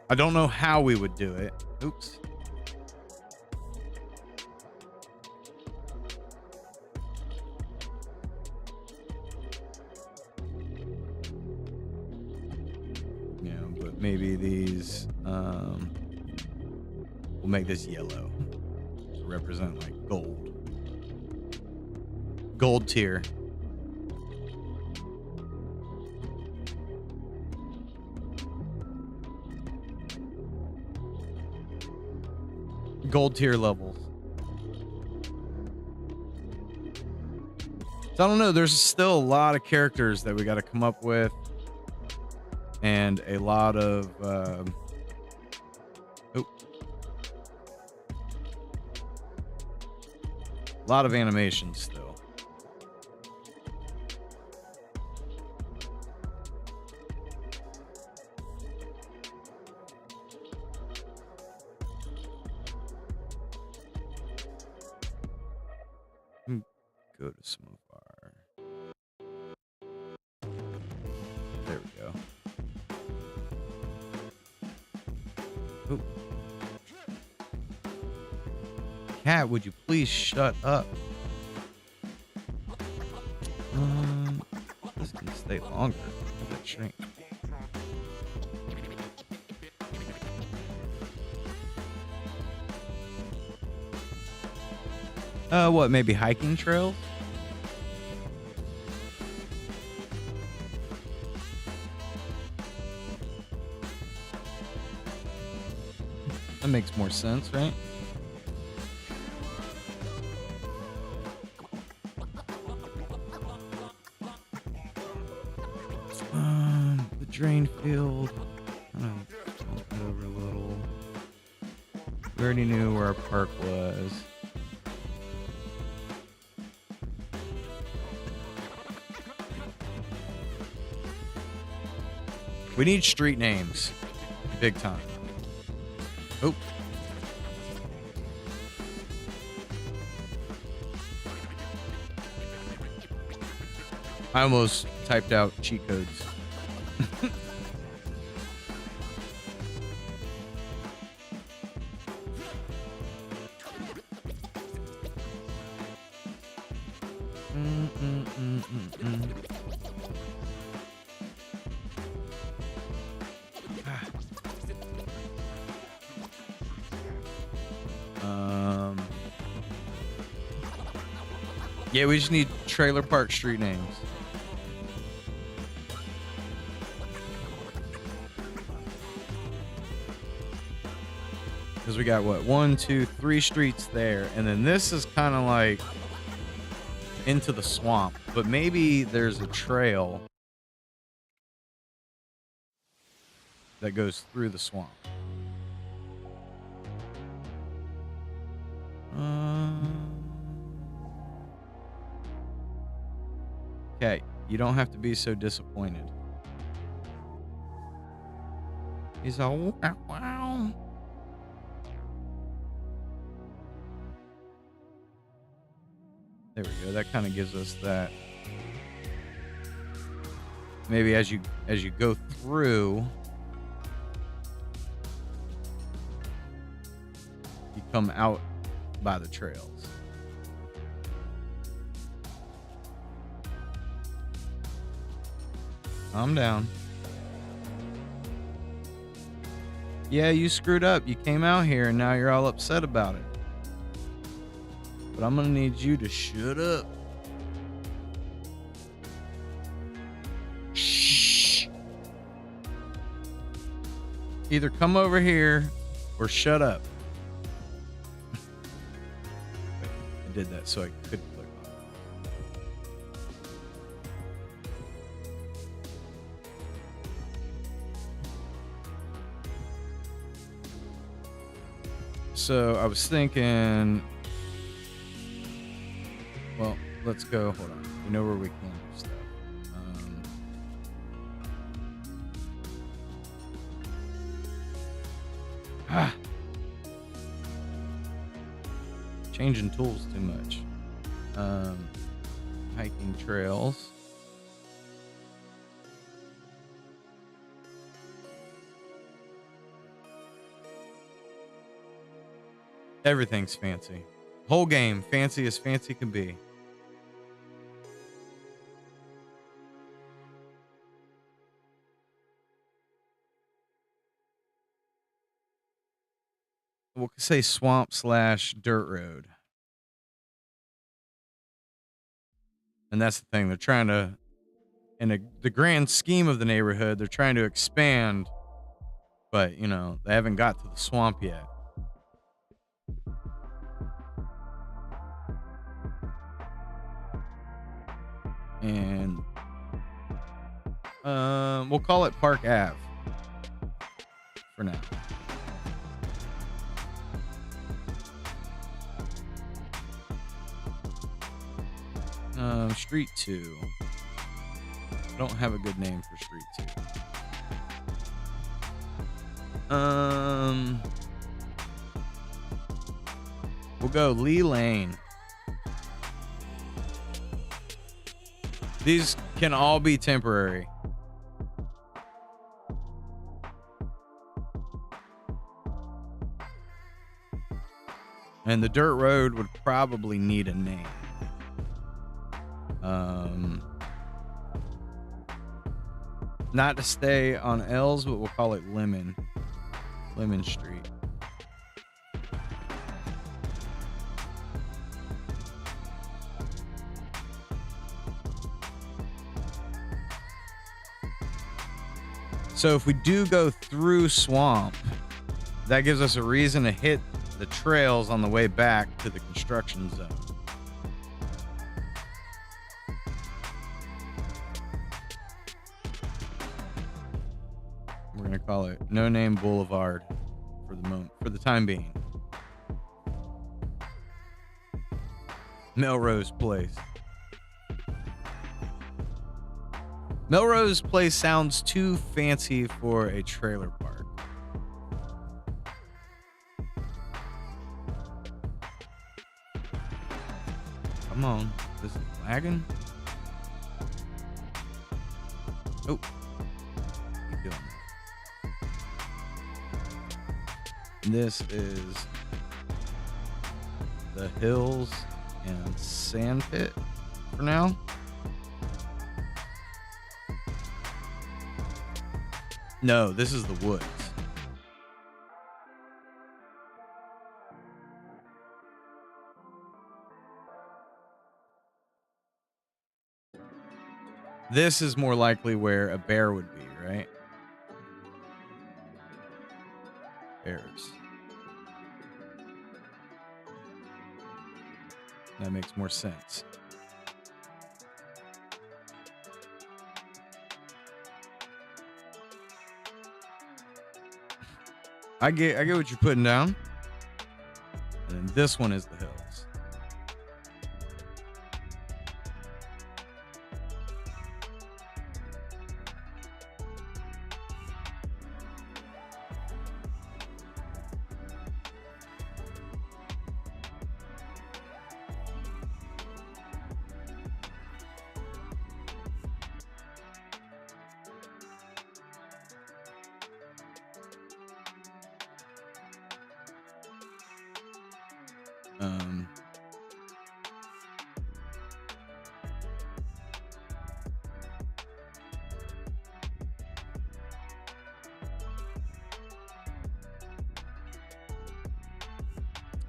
I don't know how we would do it. Oops. Yeah, but maybe these, we'll make this yellow to represent like gold. Gold tier. Gold tier levels. So I don't know. There's still a lot of characters that we got to come up with, and a lot of a lot of animations still. Go to smooth bar. There we go. Ooh. Cat, would you please shut up? This can stay longer. Look at that shrink. What? Maybe hiking trails? That makes more sense, right? The drain field. Bump it over a little. We already knew where our park was. We need street names. Big time. Oh. I almost typed out cheat codes. Yeah, we just need trailer park street names. Because we got what? 1, 2, 3 streets there. And then this is kind of like into the swamp. But maybe there's a trail that goes through the swamp. Okay, you don't have to be so disappointed. He's all wow. There we go. That kind of gives us that. Maybe as you go through, you come out by the trails. Calm down. Yeah, you screwed up. You came out here and now you're all upset about it. But I'm gonna need you to shut up. Shh. Either come over here or shut up. I did that so I could click on it. So I was thinking, well, let's go. Hold on. We know where we can do stuff. Changing tools too much. hiking trails. Everything's fancy. Whole game, fancy as fancy can be. We'll say swamp / dirt road. And that's the thing. They're trying to, the grand scheme of the neighborhood, they're trying to expand, but, you know, they haven't got to the swamp yet. And we'll call it Park Ave for now. Street 2. Don't have a good name for Street 2. We'll go Lee Lane. These can all be temporary. And the dirt road would probably need a name. Not to stay on L's, but we'll call it Lemon Street. So if we do go through swamp, that gives us a reason to hit the trails on the way back to the construction zone. We're gonna call it No Name Boulevard for the moment, for the time being. Melrose Place. Melrose Place sounds too fancy for a trailer park. Come on, this is lagging. Oh, keep doing that. This is the Hills and Sandpit for now. No, this is the woods. This is more likely where a bear would be, right? Bears. That makes more sense. I get what you're putting down. And then this one is the Hills.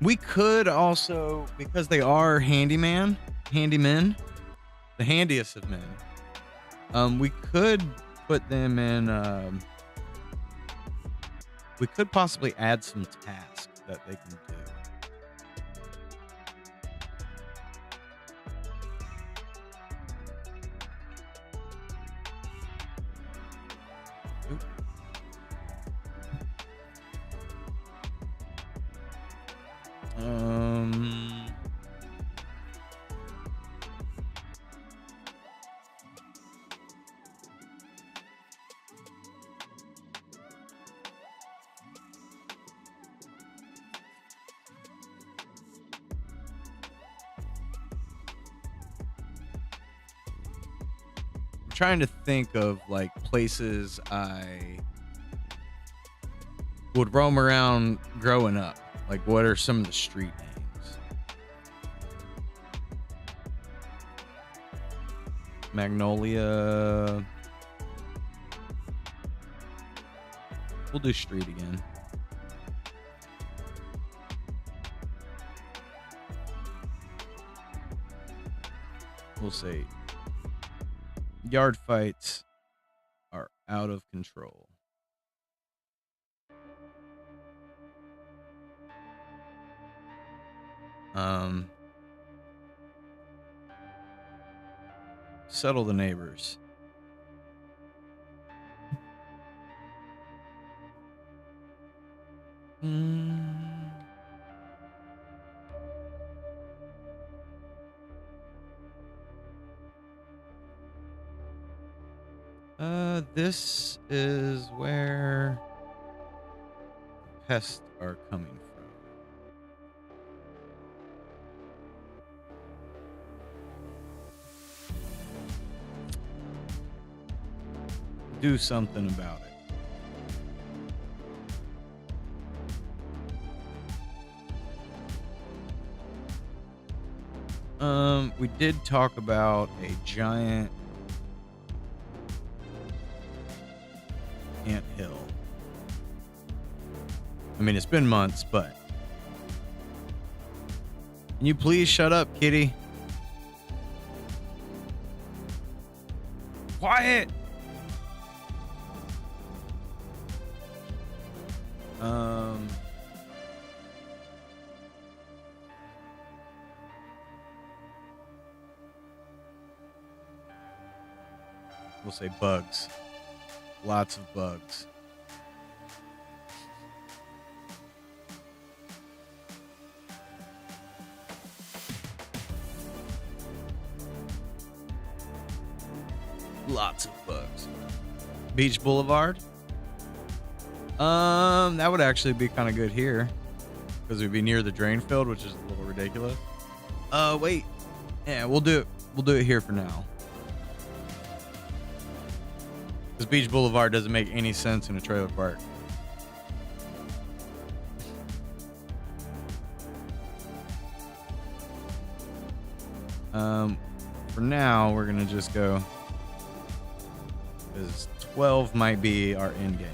We could also, because they are handymen, the handiest of men. We could put them in. We could possibly add some tasks that they can do. trying to think of like places I would roam around growing up. Like, what are some of the street names? Magnolia. We'll do street again. We'll say yard fights are out of control. Settle the neighbors. This is where pests are coming from. Do something about it. We did talk about a giant ant hill. I mean, it's been months, but can you please shut up, kitty? Quiet. We'll say bugs. Lots of bugs. Lots of bugs. Beach Boulevard. That would actually be kind of good here because we'd be near the drain field, which is a little ridiculous. Wait. Yeah, we'll do it. We'll do it here for now. Because Beach Boulevard doesn't make any sense in a trailer park. For now, we're gonna just go because 12 might be our end game.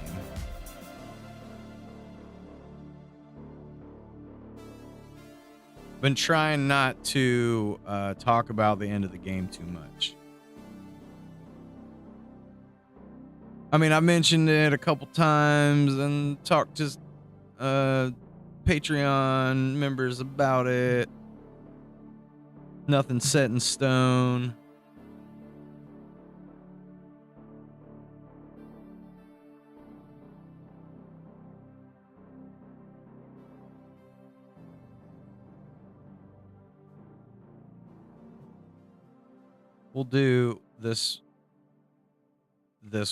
Been trying not to talk about the end of the game too much. I mean, I mentioned it a couple times and talked to Patreon members about it. Nothing set in stone. We'll do this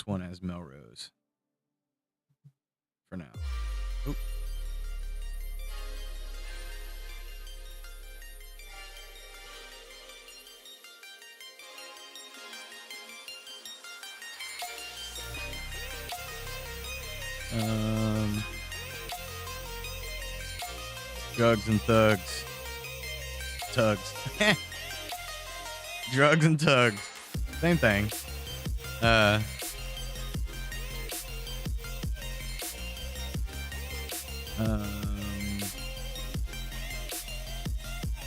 one as Melrose for now. Oop. Drugs and thugs. Tugs. Drugs and tugs. Same thing.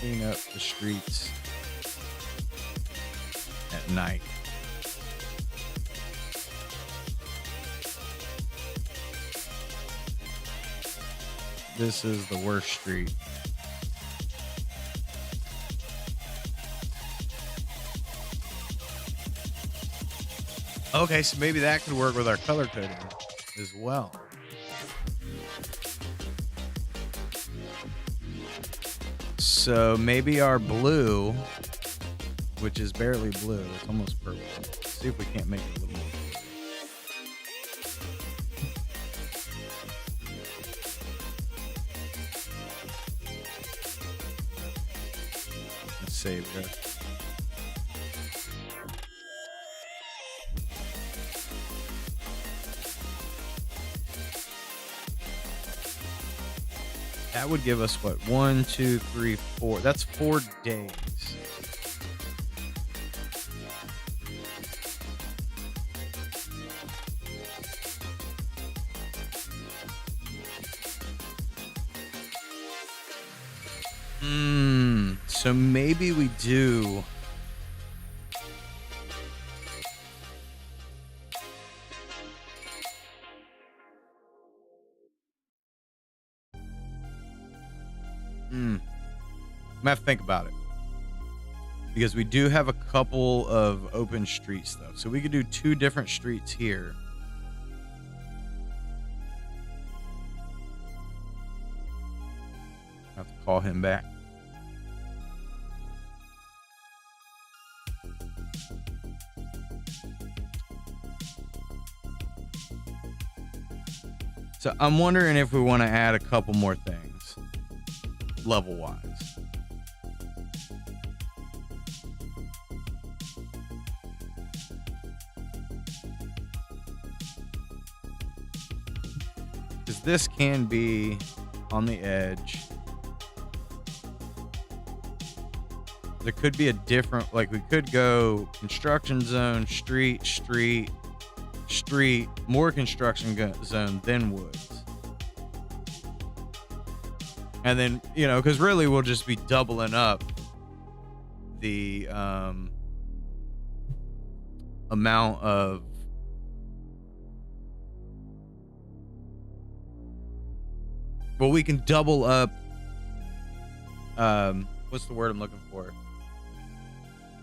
Clean up the streets at night. This is the worst street. Okay, so maybe that could work with our color coding as well. So maybe our blue, which is barely blue, it's almost purple. Let's see if we can't make it a little more. Let's save this. That would give us what? 1, 2, 3, 4. That's 4 days. So maybe we do. I'm gonna have to think about it, because we do have a couple of open street stuff, so we could do 2 different streets here. I have to call him back. So I'm wondering if we want to add a couple more things level wise. Because this can be on the edge. There could be a different, like we could go construction zone, street, street, street, more construction zone, then woods. And then, you know, because really we'll just be doubling up the amount of we can double up what's the word I'm looking for?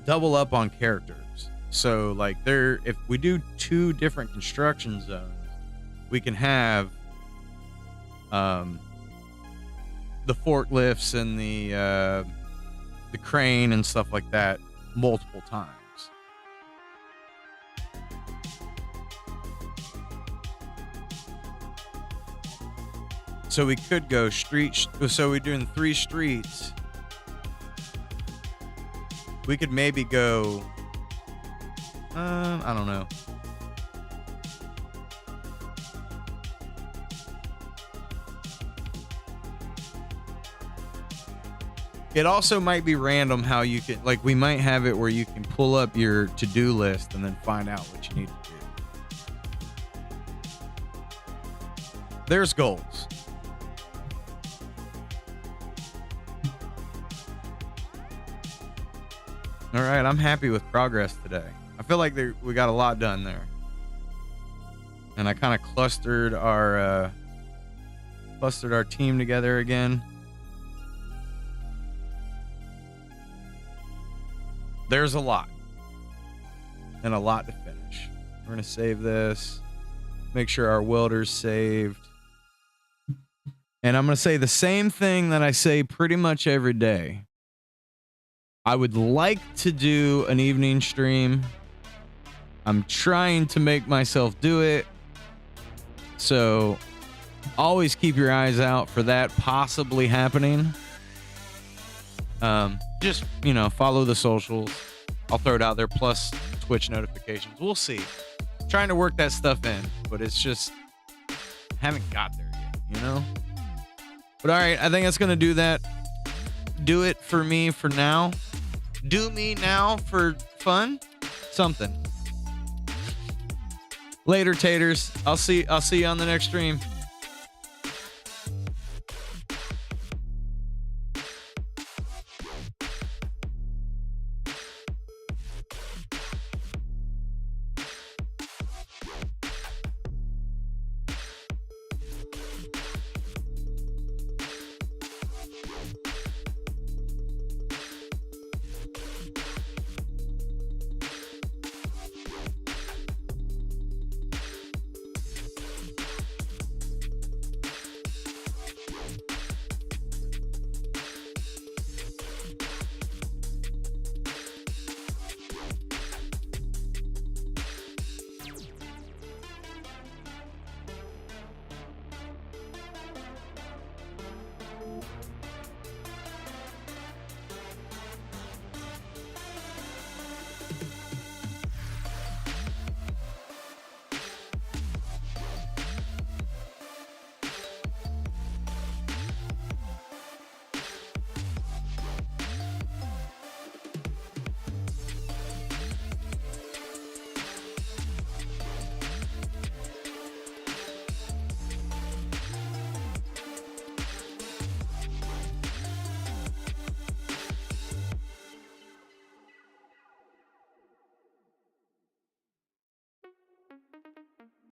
Double up on characters. So like if we do 2 different construction zones, we can have the forklifts and the crane and stuff like that multiple times. So we could go street. So we're doing 3 streets. We could maybe go. I don't know. It also might be random how you can, like, we might have it where you can pull up your to-do list and then find out what you need to do. There's goals. All right, I'm happy with progress today. I feel like we got a lot done there. And I kind of clustered our team together again. There's a lot. And a lot to finish. We're going to save this. Make sure our welder's saved. And I'm going to say the same thing that I say pretty much every day. I would like to do an evening stream. I'm trying to make myself do it. So always keep your eyes out for that possibly happening. Just, you know, follow the socials. I'll throw it out there, plus Twitch notifications. We'll see. Trying to work that stuff in, but it's just haven't got there yet, you know? But all right, I think that's going to do that. Do it for me for now. Do me now for fun. Something. Later, taters. I'll see you on the next stream.